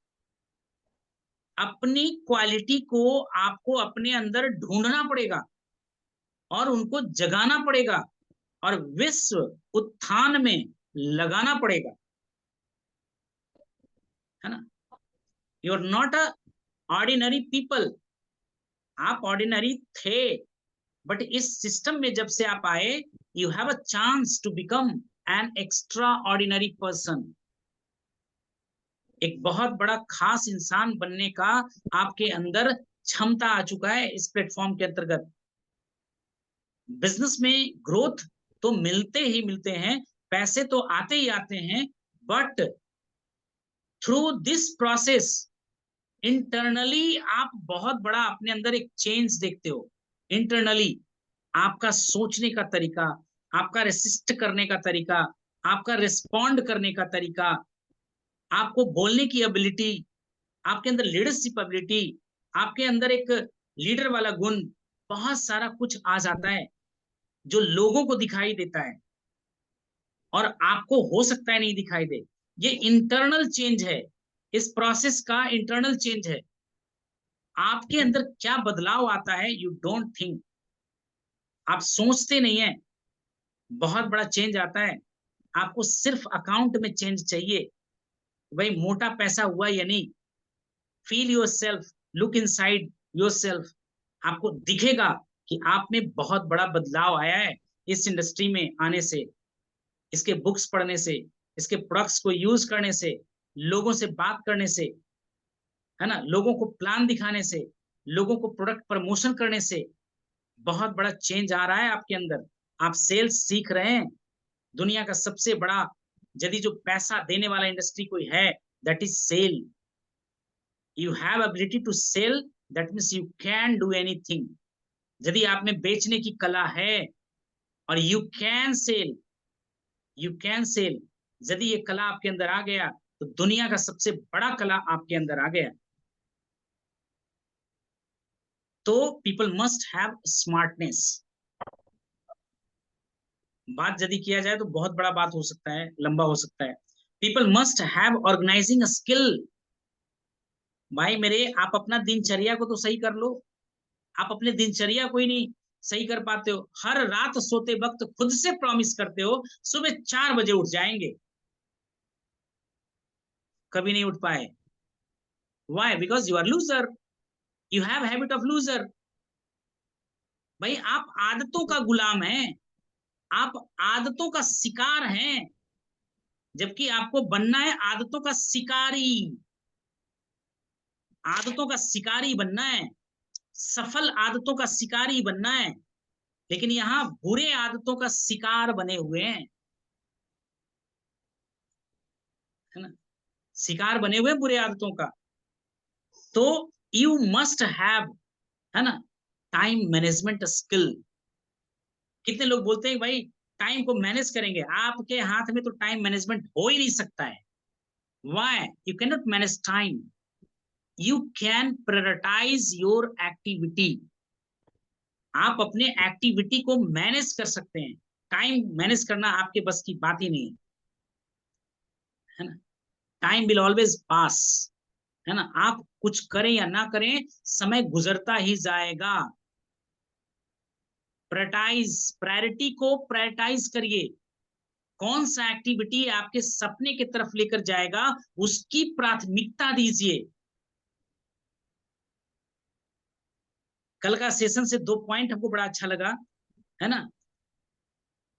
अपनी क्वालिटी को आपको अपने अंदर ढूंढना पड़ेगा और उनको जगाना पड़ेगा और विश्व उत्थान में लगाना पड़ेगा, है ना। You are not a ordinary people, आप ऑर्डिनरी थे, बट इस सिस्टम में जब से आप आए, you have a chance to become an extraordinary person. एक बहुत बड़ा खास इंसान बनने का आपके अंदर क्षमता आ चुका है इस प्लेटफॉर्म के अंतर्गत। बिजनेस में ग्रोथ तो मिलते ही मिलते हैं, पैसे तो आते ही आते हैं, but through this process internally आप बहुत बड़ा अपने अंदर एक चेंज देखते हो। इंटरनली आपका सोचने का तरीका, आपका रेसिस्ट करने का तरीका, आपका रिस्पॉन्ड करने का तरीका, आपको बोलने की एबिलिटी, आपके अंदर लीडरशिप एबिलिटी, आपके अंदर एक लीडर वाला गुण, बहुत सारा कुछ आ जाता है जो लोगों को दिखाई देता है और आपको हो सकता है नहीं दिखाई दे। ये इंटरनल चेंज है, इस प्रोसेस का इंटरनल चेंज है। आपके अंदर क्या बदलाव आता है, यू डोंट थिंक, आप सोचते नहीं है, बहुत बड़ा चेंज आता है। आपको सिर्फ अकाउंट में चेंज चाहिए, भाई मोटा पैसा हुआ या नहीं। Feel your self, look in side your self, आपको दिखेगा कि आप में बहुत बड़ा बदलाव आया है इस इंडस्ट्री में आने से, इसके बुक्स पढ़ने से, इसके प्रोडक्ट्स को यूज करने से, लोगों से बात करने से, है ना, लोगों को प्लान दिखाने से, लोगों को प्रोडक्ट प्रमोशन करने से बहुत बड़ा चेंज आ रहा है आपके अंदर। आप सेल्स सीख रहे हैं। दुनिया का सबसे बड़ा, यदि जो पैसा देने वाला इंडस्ट्री कोई है, that is sell. You have ability to sell, that means you can do anything. यदि आप में बेचने की कला है और you can sell, you can sell, यदि ये कला आपके अंदर आ गया तो दुनिया का सबसे बड़ा कला आपके अंदर आ गया। तो पीपल मस्ट हैव स्मार्टनेस। बात यदि किया जाए तो बहुत बड़ा बात हो सकता है, लंबा हो सकता है। People must have organising skill. भाई मेरे, आप अपना दिनचर्या को तो सही कर लो। आप अपने दिनचर्या को ही नहीं सही कर पाते हो। हर रात सोते वक्त खुद से प्रॉमिस करते हो सुबह 4 बजे उठ जाएंगे, कभी नहीं उठ पाए। Why? Because you are loser, you have habit of loser. भाई आप आदतों का गुलाम हैं, आप आदतों का शिकार हैं, जबकि आपको बनना है आदतों का शिकारी। आदतों का शिकारी बनना है, सफल आदतों का शिकारी बनना है, लेकिन यहां बुरे आदतों का शिकार बने हुए हैं, है ना, शिकार बने हुए बुरे आदतों का। तो यू मस्ट हैव, है ना, टाइम मैनेजमेंट स्किल। कितने लोग बोलते हैं भाई टाइम को मैनेज करेंगे, आपके हाथ में तो टाइम मैनेजमेंट हो ही नहीं सकता है। Why you can not manage time? You can prioritise your activity. आप अपने एक्टिविटी को मैनेज कर सकते हैं, टाइम मैनेज करना आपके बस की बात ही नहीं है ना। टाइम विल ऑलवेज पास, है ना। आप कुछ करें या ना करें, समय गुजरता ही जाएगा। प्रायोरिटी को प्रायोरिटाइज करिए। कौन सा एक्टिविटी आपके सपने की तरफ लेकर जाएगा, उसकी प्राथमिकता दीजिए। कल का सेशन से 2 पॉइंट हमको बड़ा अच्छा लगा, है ना।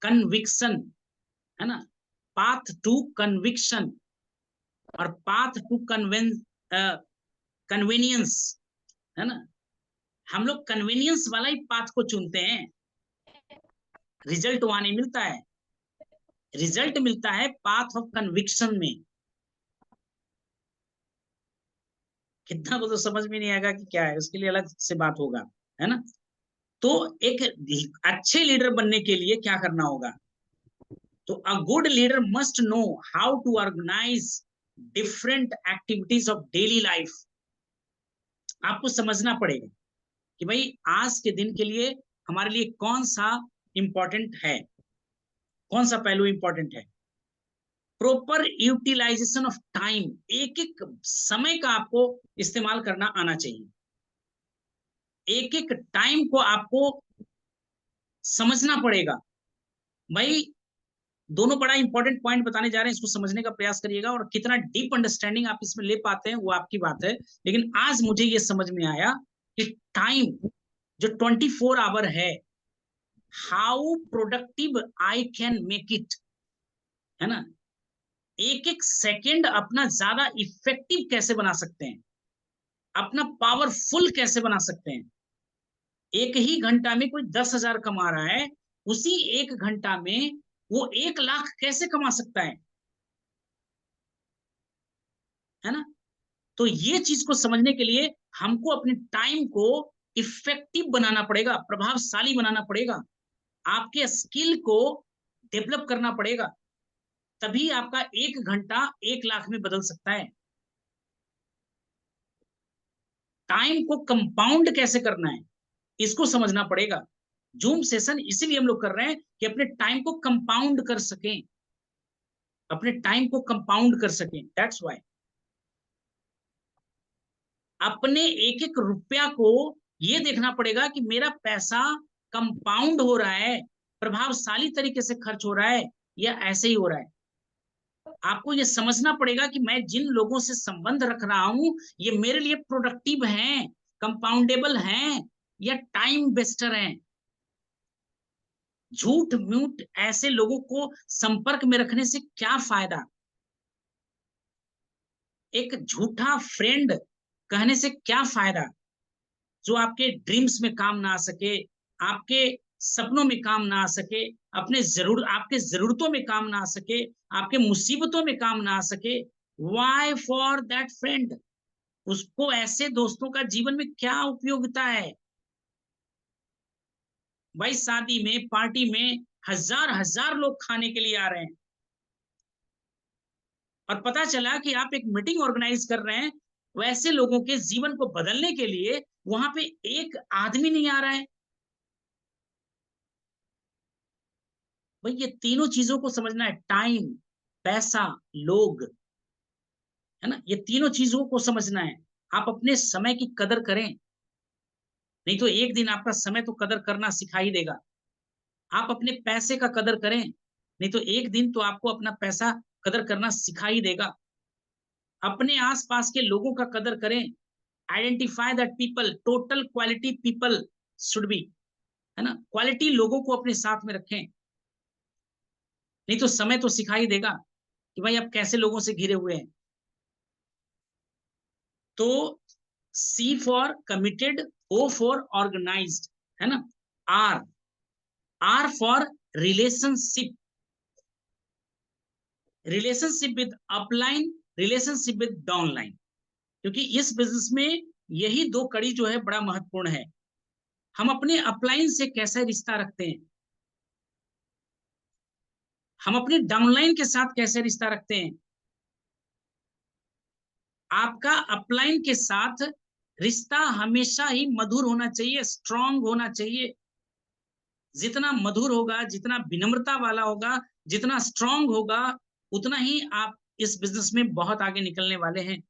कन्विक्शन, है ना, पाथ टू कन्विक्शन और पाथ टू कन्वेनियंस, है ना। हम लोग कन्वेनियंस वाला ही पाथ को चुनते हैं, रिजल्ट वहां नहीं मिलता है। रिजल्ट मिलता है पाथ ऑफ कन्विक्शन में। कितना को तो समझ में नहीं आएगा कि क्या है, उसके लिए अलग से बात होगा, है ना। तो एक अच्छे लीडर बनने के लिए क्या करना होगा, तो a good leader must know how to organise different activities of daily life. आपको समझना पड़ेगा कि भाई आज के दिन के लिए हमारे लिए कौन सा इंपॉर्टेंट है, कौन सा पहलू इंपॉर्टेंट है। प्रॉपर यूटिलाइजेशन ऑफ टाइम, एक एक समय का आपको इस्तेमाल करना आना चाहिए। एक एक टाइम को आपको समझना पड़ेगा। भाई दोनों बड़ा इंपॉर्टेंट पॉइंट बताने जा रहे हैं, इसको समझने का प्रयास करिएगा, और कितना डीप अंडरस्टैंडिंग आप इसमें ले पाते हैं वो आपकी बात है। लेकिन आज मुझे ये समझ में आया कि टाइम जो 24 आवर है, how productive I can make it, है ना। एक एक सेकेंड अपना ज्यादा इफेक्टिव कैसे बना सकते हैं, अपना पावरफुल कैसे बना सकते हैं। एक ही घंटा में कोई 10,000 कमा रहा है, उसी एक घंटा में वो 1,00,000 कैसे कमा सकता है ना। तो ये चीज को समझने के लिए हमको अपने टाइम को इफेक्टिव बनाना पड़ेगा, प्रभावशाली बनाना पड़ेगा, आपके स्किल को डेवलप करना पड़ेगा। तभी आपका 1 घंटा 1,00,000 में बदल सकता है। टाइम को कंपाउंड कैसे करना है, इसको समझना पड़ेगा। जूम सेशन इसीलिए हम लोग कर रहे हैं कि अपने टाइम को कंपाउंड कर सकें, अपने टाइम को कंपाउंड कर सकें। दैट्स व्हाई अपने एक एक रुपया को ये देखना पड़ेगा कि मेरा पैसा कंपाउंड हो रहा है, प्रभावशाली तरीके से खर्च हो रहा है, या ऐसे ही हो रहा है। आपको ये समझना पड़ेगा कि मैं जिन लोगों से संबंध रख रहा हूं, ये मेरे लिए प्रोडक्टिव हैं, कंपाउंडेबल हैं, या टाइम वेस्टर हैं। झूठ मूठ ऐसे लोगों को संपर्क में रखने से क्या फायदा। एक झूठा फ्रेंड कहने से क्या फायदा, जो आपके ड्रीम्स में काम ना आ सके, आपके सपनों में काम ना आ सके, आपके जरूरतों में काम ना आ सके, आपके मुसीबतों में काम ना आ सके। वाई फॉर दैट फ्रेंड, उसको ऐसे दोस्तों का जीवन में क्या उपयोगिता है। भाई शादी में पार्टी में हजार हजार लोग खाने के लिए आ रहे हैं, और पता चला कि आप एक मीटिंग ऑर्गेनाइज कर रहे हैं, वैसे लोगों के जीवन को बदलने के लिए वहां पे एक आदमी नहीं आ रहा है। भाई ये तीनों चीजों को समझना है, टाइम, पैसा, लोग, है ना। ये तीनों चीजों को समझना है। आप अपने समय की कदर करें, नहीं तो एक दिन आपका समय तो कदर करना सिखा ही देगा। आप अपने पैसे का कदर करें, नहीं तो एक दिन तो आपको अपना पैसा कदर करना सिखा ही देगा। अपने आसपास के लोगों का कदर करें। Identify that people, total quality people should be, है ना। क्वालिटी लोगों को अपने साथ में रखें, नहीं तो समय तो सिखा ही देगा कि भाई आप कैसे लोगों से घिरे हुए हैं। तो C for committed, O for organised, है ना। R, R for relationship, relationship with upline, relationship with downline. क्योंकि इस बिजनेस में यही दो कड़ी जो है बड़ा महत्वपूर्ण है। हम अपने अपलाइन से कैसे रिश्ता रखते हैं, हम अपने डाउनलाइन के साथ कैसे रिश्ता रखते हैं। आपका अपलाइन के साथ रिश्ता हमेशा ही मधुर होना चाहिए, स्ट्रांग होना चाहिए। जितना मधुर होगा, जितना विनम्रता वाला होगा, जितना स्ट्रांग होगा, उतना ही आप इस बिजनेस में बहुत आगे निकलने वाले हैं।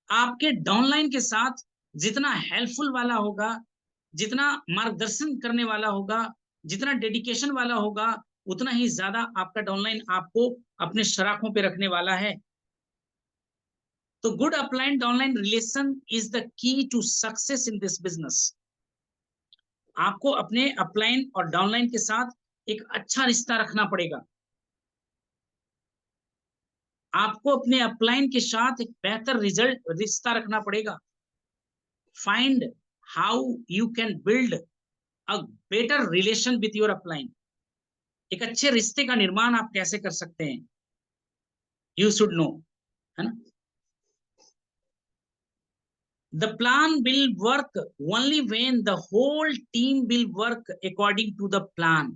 आपके डाउनलाइन के साथ जितना हेल्पफुल वाला होगा, जितना मार्गदर्शन करने वाला होगा, जितना डेडिकेशन वाला होगा, उतना ही ज्यादा आपका डाउनलाइन आपको अपने शराखों पे रखने वाला है। तो good upline downline relation is the key to success in this business. आपको अपने अपलाइन और डाउनलाइन के साथ एक अच्छा रिश्ता रखना पड़ेगा। आपको अपने अपलाइन के साथ एक बेहतर रिजल्ट रिश्ता रखना पड़ेगा। Find how you can build a better relation with your upline. एक अच्छे रिश्ते का निर्माण आप कैसे कर सकते हैं, यू शुड नो, है ना। The plan will work only when the whole team will work according to the plan.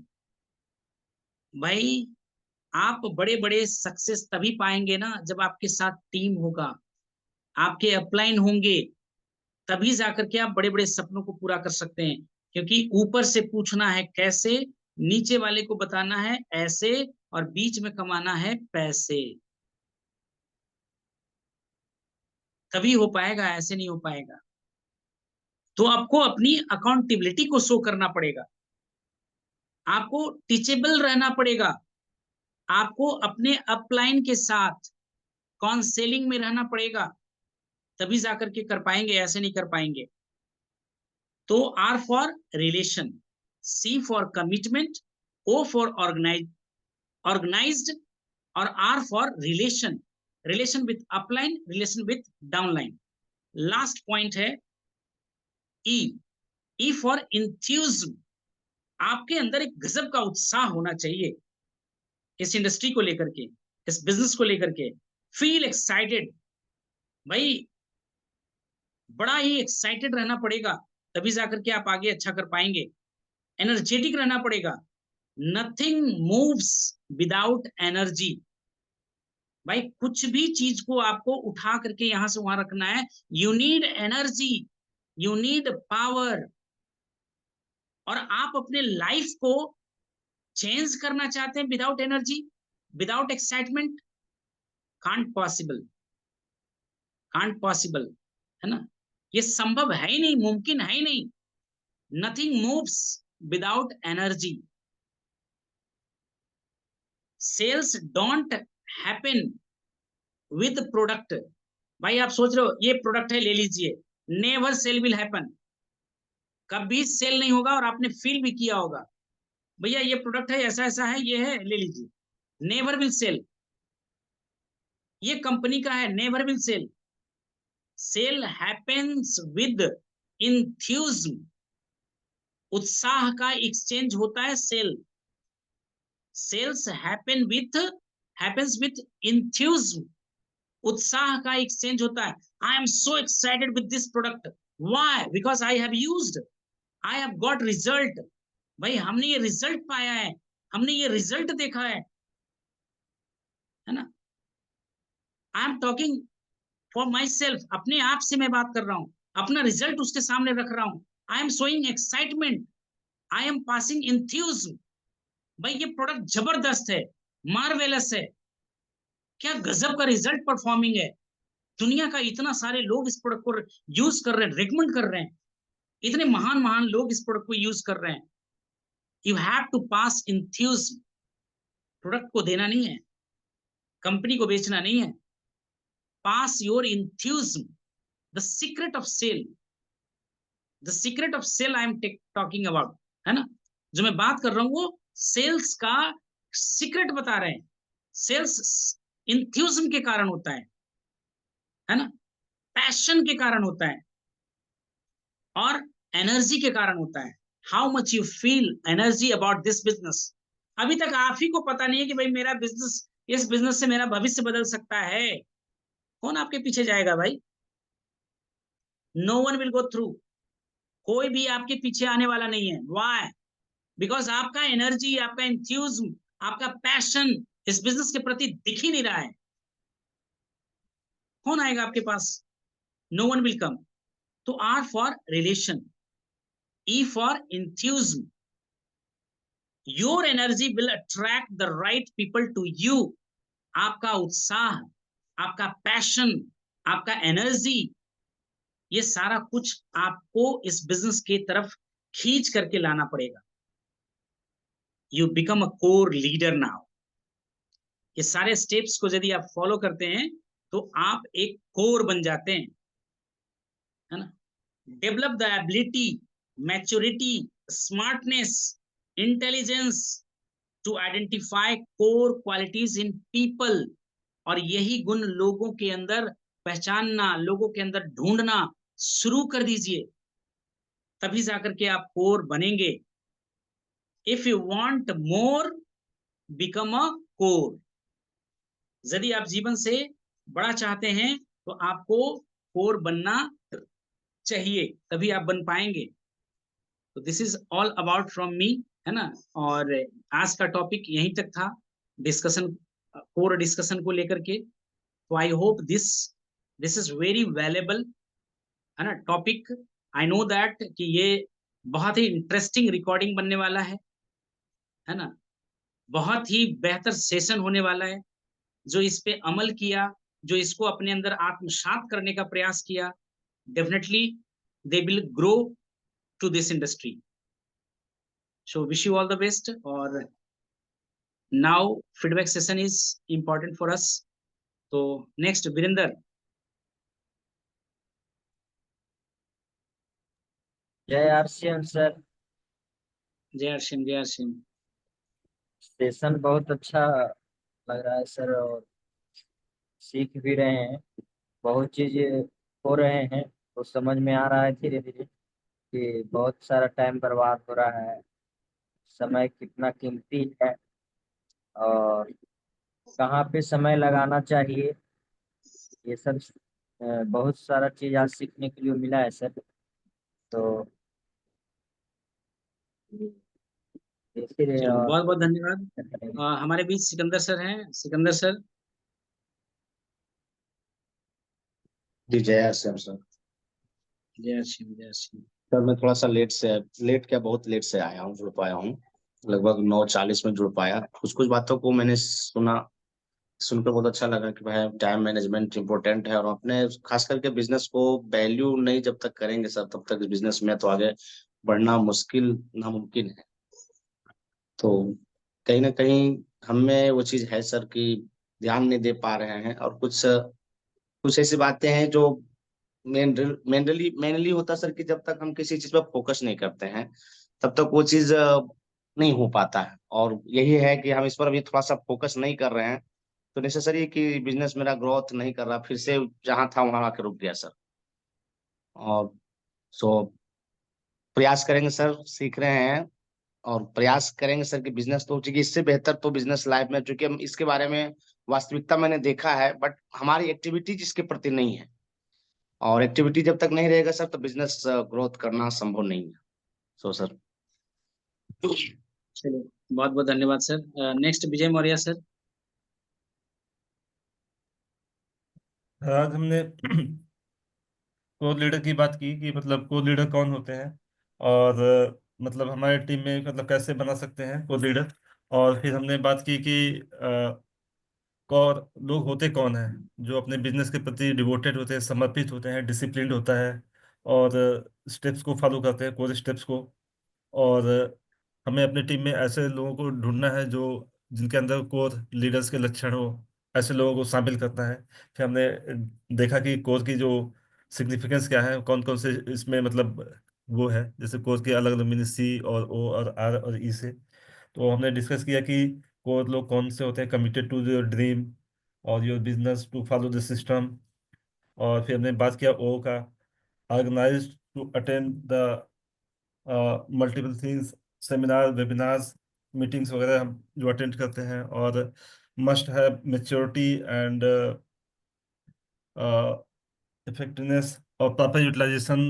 भाई आप बड़े बड़े सक्सेस तभी पाएंगे ना जब आपके साथ टीम होगा, आपके अपलाइन होंगे, तभी जाकर के आप बड़े बड़े सपनों को पूरा कर सकते हैं। क्योंकि ऊपर से पूछना है कैसे, नीचे वाले को बताना है ऐसे, और बीच में कमाना है पैसे, तभी हो पाएगा, ऐसे नहीं हो पाएगा। तो आपको अपनी अकाउंटेबिलिटी को शो करना पड़ेगा, आपको टीचेबल रहना पड़ेगा, आपको अपने अपलाइन के साथ काउंसेलिंग में रहना पड़ेगा, तभी जाकर के कर पाएंगे, ऐसे नहीं कर पाएंगे। तो R for relation, C for commitment, O for organised, और R for relation, relation with upline, relation with downline. Last point है ई, ई फॉर इंथ्यूज्म। आपके अंदर एक गजब का उत्साह होना चाहिए इस इंडस्ट्री को लेकर के, इस बिजनेस को लेकर के। फील एक्साइटेड, भाई बड़ा ही एक्साइटेड रहना पड़ेगा, तभी जाकर के आप आगे अच्छा कर पाएंगे। एनर्जेटिक रहना पड़ेगा। Nothing moves without energy. भाई कुछ भी चीज को आपको उठा करके यहां से वहां रखना है, you need energy, you need power. और आप अपने लाइफ को चेंज करना चाहते हैं without energy, without excitement, can't possible, can't possible, है ना। ये संभव है ही नहीं, मुमकिन है ही नहीं। Nothing moves without energy. Sales don't happen with product. भाई आप सोच रहे हो ये प्रोडक्ट है ले लीजिए, नेवर सेल विल हैपन। कभी सेल नहीं होगा, और आपने फील भी किया होगा, भैया ये प्रोडक्ट है, ऐसा ऐसा है, ये है ले लीजिए, नेवर विल सेल। ये कंपनी का है, never will sell. Sale happens with enthusiasm. उत्साह का एक्सचेंज होता है sale. Sales happens with enthusiasm. उत्साह का एक्सचेंज होता है। I am so excited with this product, why, because I have used, I have got result. भाई हमने ये रिजल्ट पाया है, हमने ये रिजल्ट देखा है ना। आई am talking for my self, अपने आप से मैं बात कर रहा हूं, अपना रिजल्ट उसके सामने रख रहा हूं। I am showing excitement, I am passing enthusiasm. भाई ये प्रोडक्ट जबरदस्त है, मार्वेलस है, क्या गजब का रिजल्ट परफॉर्मिंग है। दुनिया का इतना सारे लोग इस प्रोडक्ट को यूज कर रहे हैं, रिकमेंड कर रहे हैं, इतने महान महान लोग इस प्रोडक्ट को यूज कर रहे हैं। You have to pass enthusiasm. Product को देना नहीं है, कंपनी को बेचना नहीं है, pass your enthusiasm. The secret of sale, the secret of sale I am talking about, है ना। जो मैं बात कर रहा हूं वो सेल्स का सीक्रेट बता रहे हैं। सेल्स इंथ्यूज्म के कारण होता है ना, पैशन के कारण होता है, और एनर्जी के कारण होता है। How much you feel energy about this business. अभी तक आप ही को पता नहीं है कि भाई मेरा बिजनेस, इस बिजनेस से मेरा भविष्य बदल सकता है। कौन आपके पीछे जाएगा भाई, no one will go through. कोई भी आपके पीछे आने वाला नहीं है। वाई, बिकॉज आपका एनर्जी, आपका इंथ्यूज्म, आपका पैशन इस बिजनेस के प्रति दिख ही नहीं रहा है। कौन आएगा आपके पास, नो वन विल कम। तो R for relation, E for enthusiasm. Your energy will attract the right people to you. आपका उत्साह, आपका पैशन, आपका एनर्जी, ये सारा कुछ आपको इस बिजनेस के तरफ खींच करके लाना पड़ेगा। You become a core leader now. ये सारे स्टेप्स को यदि आप फॉलो करते हैं तो आप एक कोर बन जाते हैं, है ना। Develop the ability, maturity, smartness, intelligence to identify core qualities in people. और यही गुण लोगों के अंदर पहचानना, लोगों के अंदर ढूंढना शुरू कर दीजिए, तभी जाकर के आप कोर बनेंगे। If you want more, become a core. यदि आप जीवन से बड़ा चाहते हैं तो आपको कोर बनना चाहिए, तभी आप बन पाएंगे। तो this is all about from me, है ना। और आज का टॉपिक यहीं तक था, डिस्कशन, कोर डिस्कशन को लेकर के। तो I hope this this is very valuable, है ना, टॉपिक। आई नो दैट कि ये बहुत ही इंटरेस्टिंग रिकॉर्डिंग बनने वाला है ना। बहुत ही बेहतर सेशन होने वाला है। जो इस पे अमल किया, जो इसको अपने अंदर आत्मसात करने का प्रयास किया, definitely they will grow to this industry. So wish you all the best. और now feedback session is important for us. तो नेक्स्ट वीरेंद्र। जय आरसीएम सर। जय हर्षिम, जय हर्षिम। सेशन बहुत अच्छा लग रहा है सर, और सीख भी रहे हैं, बहुत चीजें हो रहे हैं, तो समझ में आ रहा है धीरे धीरे कि बहुत सारा टाइम बर्बाद हो रहा है, समय कितना कीमती है, और कहाँ पे समय लगाना चाहिए, ये सब बहुत सारा चीज आज सीखने के लिए मिला है सर। तो इसीलिए चलो, और बहुत बहुत धन्यवाद। हमारे बीच सिकंदर सर हैं। सिकंदर सर। जी जय श्याम सर। जय हर्षिम, जय हर्षिम। सर मैं थोड़ा सा लेट क्या बहुत लेट से आया हूँ, जुड़ पाया हूँ। लगभग 9:40 में जुड़ पाया। कुछ कुछ बातों को मैंने सुना, सुनकर बहुत अच्छा लगा कि भाई टाइम मैनेजमेंट इम्पोर्टेंट है, और अपने खास करके बिजनेस को वैल्यू नहीं जब तक करेंगे सर, तब तक बिजनेस में तो आगे बढ़ना मुश्किल नामुमकिन है। तो कहीं ना कहीं हमें वो चीज है सर कि ध्यान नहीं दे पा रहे हैं, और कुछ कुछ ऐसी बातें हैं जो मेनली होता सर कि जब तक हम किसी चीज पर फोकस नहीं करते हैं तब तक वो चीज नहीं हो पाता है। और यही है कि हम इस पर अभी थोड़ा सा फोकस नहीं कर रहे हैं, तो नेसेसरी कि बिजनेस मेरा ग्रोथ नहीं कर रहा, फिर से जहां था वहां आके रुक गया सर। और सो प्रयास करेंगे सर, सीख रहे हैं, और प्रयास करेंगे सर कि बिजनेस तो चूंकि इससे बेहतर तो बिजनेस लाइफ में, चूंकि हम इसके बारे में वास्तविकता मैंने देखा है, बट हमारी एक्टिविटीज इसके प्रति नहीं है, और एक्टिविटी जब तक नहीं रहेगा सर तो बिजनेस ग्रोथ करना संभव नहीं है। So sir. चलो, बहुत बहुत धन्यवाद sir. Next Vijay Maurya sir. आज हमने कोर लीडर की बात की कि मतलब कोर लीडर कौन होते हैं, और मतलब हमारे टीम में मतलब कैसे बना सकते हैं कोर लीडर। और फिर हमने बात की कि कोर लोग होते कौन हैं जो अपने बिजनेस के प्रति डिवोटेड होते हैं, समर्पित होते हैं, डिसिप्लिन्ड होता है, और स्टेप्स को फॉलो करते हैं, कोर स्टेप्स को। और हमें अपनी टीम में ऐसे लोगों को ढूंढना है जो जिनके अंदर कोर लीडर्स के लक्षण हो, ऐसे लोगों को शामिल करना है। फिर हमने देखा कि कोर की जो सिग्निफिकेंस क्या है, कौन कौन से इसमें मतलब वो है, जैसे कोर के अलग अलग मीनिंग सी और ओ और आर और ई से। तो हमने डिस्कस किया कि कोर लोग कौन से होते हैं, कमिटेड टू योर ड्रीम और your business to follow the system. और फिर हमने बात किया ओ का, organise to attend the multiple things, seminar, webinars, meetings वगैरह हम जो अटेंड करते हैं। और must have maturity and effectiveness और प्रॉपर यूटिलाइजेशन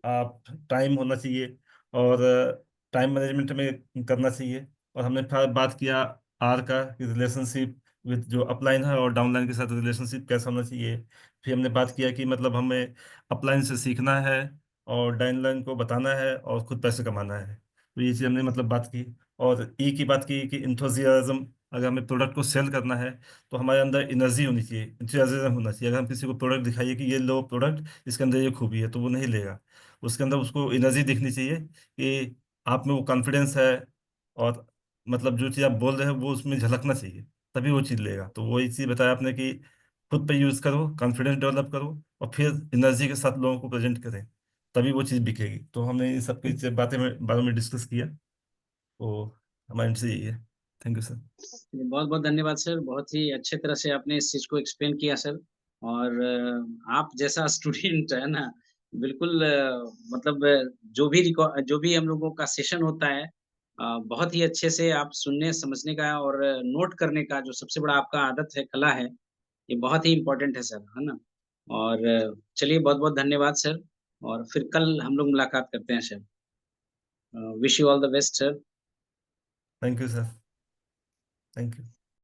आप टाइम होना चाहिए, और टाइम मैनेजमेंट में करना चाहिए। और हमने फिर बात किया आर का, रिलेशनशिप विद जो अपलाइन है और डाउनलाइन के साथ रिलेशनशिप कैसा होना चाहिए। फिर हमने बात किया कि मतलब हमें अपलाइन से सीखना है और डाउनलाइन को बताना है और खुद पैसे कमाना है। तो ये चीज़ हमने मतलब बात की। और ई की बात की कि इंथुजियाज्म अगर हमें प्रोडक्ट को सेल करना है तो हमारे अंदर एनर्जी होनी चाहिए, इंथुसियाज्म होना चाहिए। अगर हम किसी को प्रोडक्ट दिखाइए कि ये लो प्रोडक्ट, इसके अंदर ये खूबी है, तो वो नहीं लेगा। उसके अंदर उसको एनर्जी दिखनी चाहिए कि आप में वो कॉन्फिडेंस है, और मतलब जो चीज़ आप बोल रहे हो वो उसमें झलकना चाहिए, तभी वो चीज़ लेगा। तो वही चीज़ बताया आपने कि खुद पे यूज़ करो, कॉन्फिडेंस डेवलप करो, और फिर एनर्जी के साथ लोगों को प्रेजेंट करें, तभी वो चीज़ बिकेगी। तो हमने इन सब की बातें में बारे में डिस्कस किया, तो हमारे से यही है। Thank you sir. बहुत बहुत धन्यवाद सर, बहुत ही अच्छे तरह से आपने इस चीज को एक्सप्लेन किया सर। और आप जैसा स्टूडेंट है ना, बिल्कुल मतलब जो भी हम लोगों का सेशन होता है, बहुत ही अच्छे से आप सुनने समझने का और नोट करने का जो सबसे बड़ा आपका आदत है, कला है, ये बहुत ही इम्पोर्टेंट है सर, है ना। और चलिए, बहुत बहुत धन्यवाद सर, और फिर कल हम लोग मुलाकात करते हैं sir. Wish you all the best sir. Thank you sir. Thank you.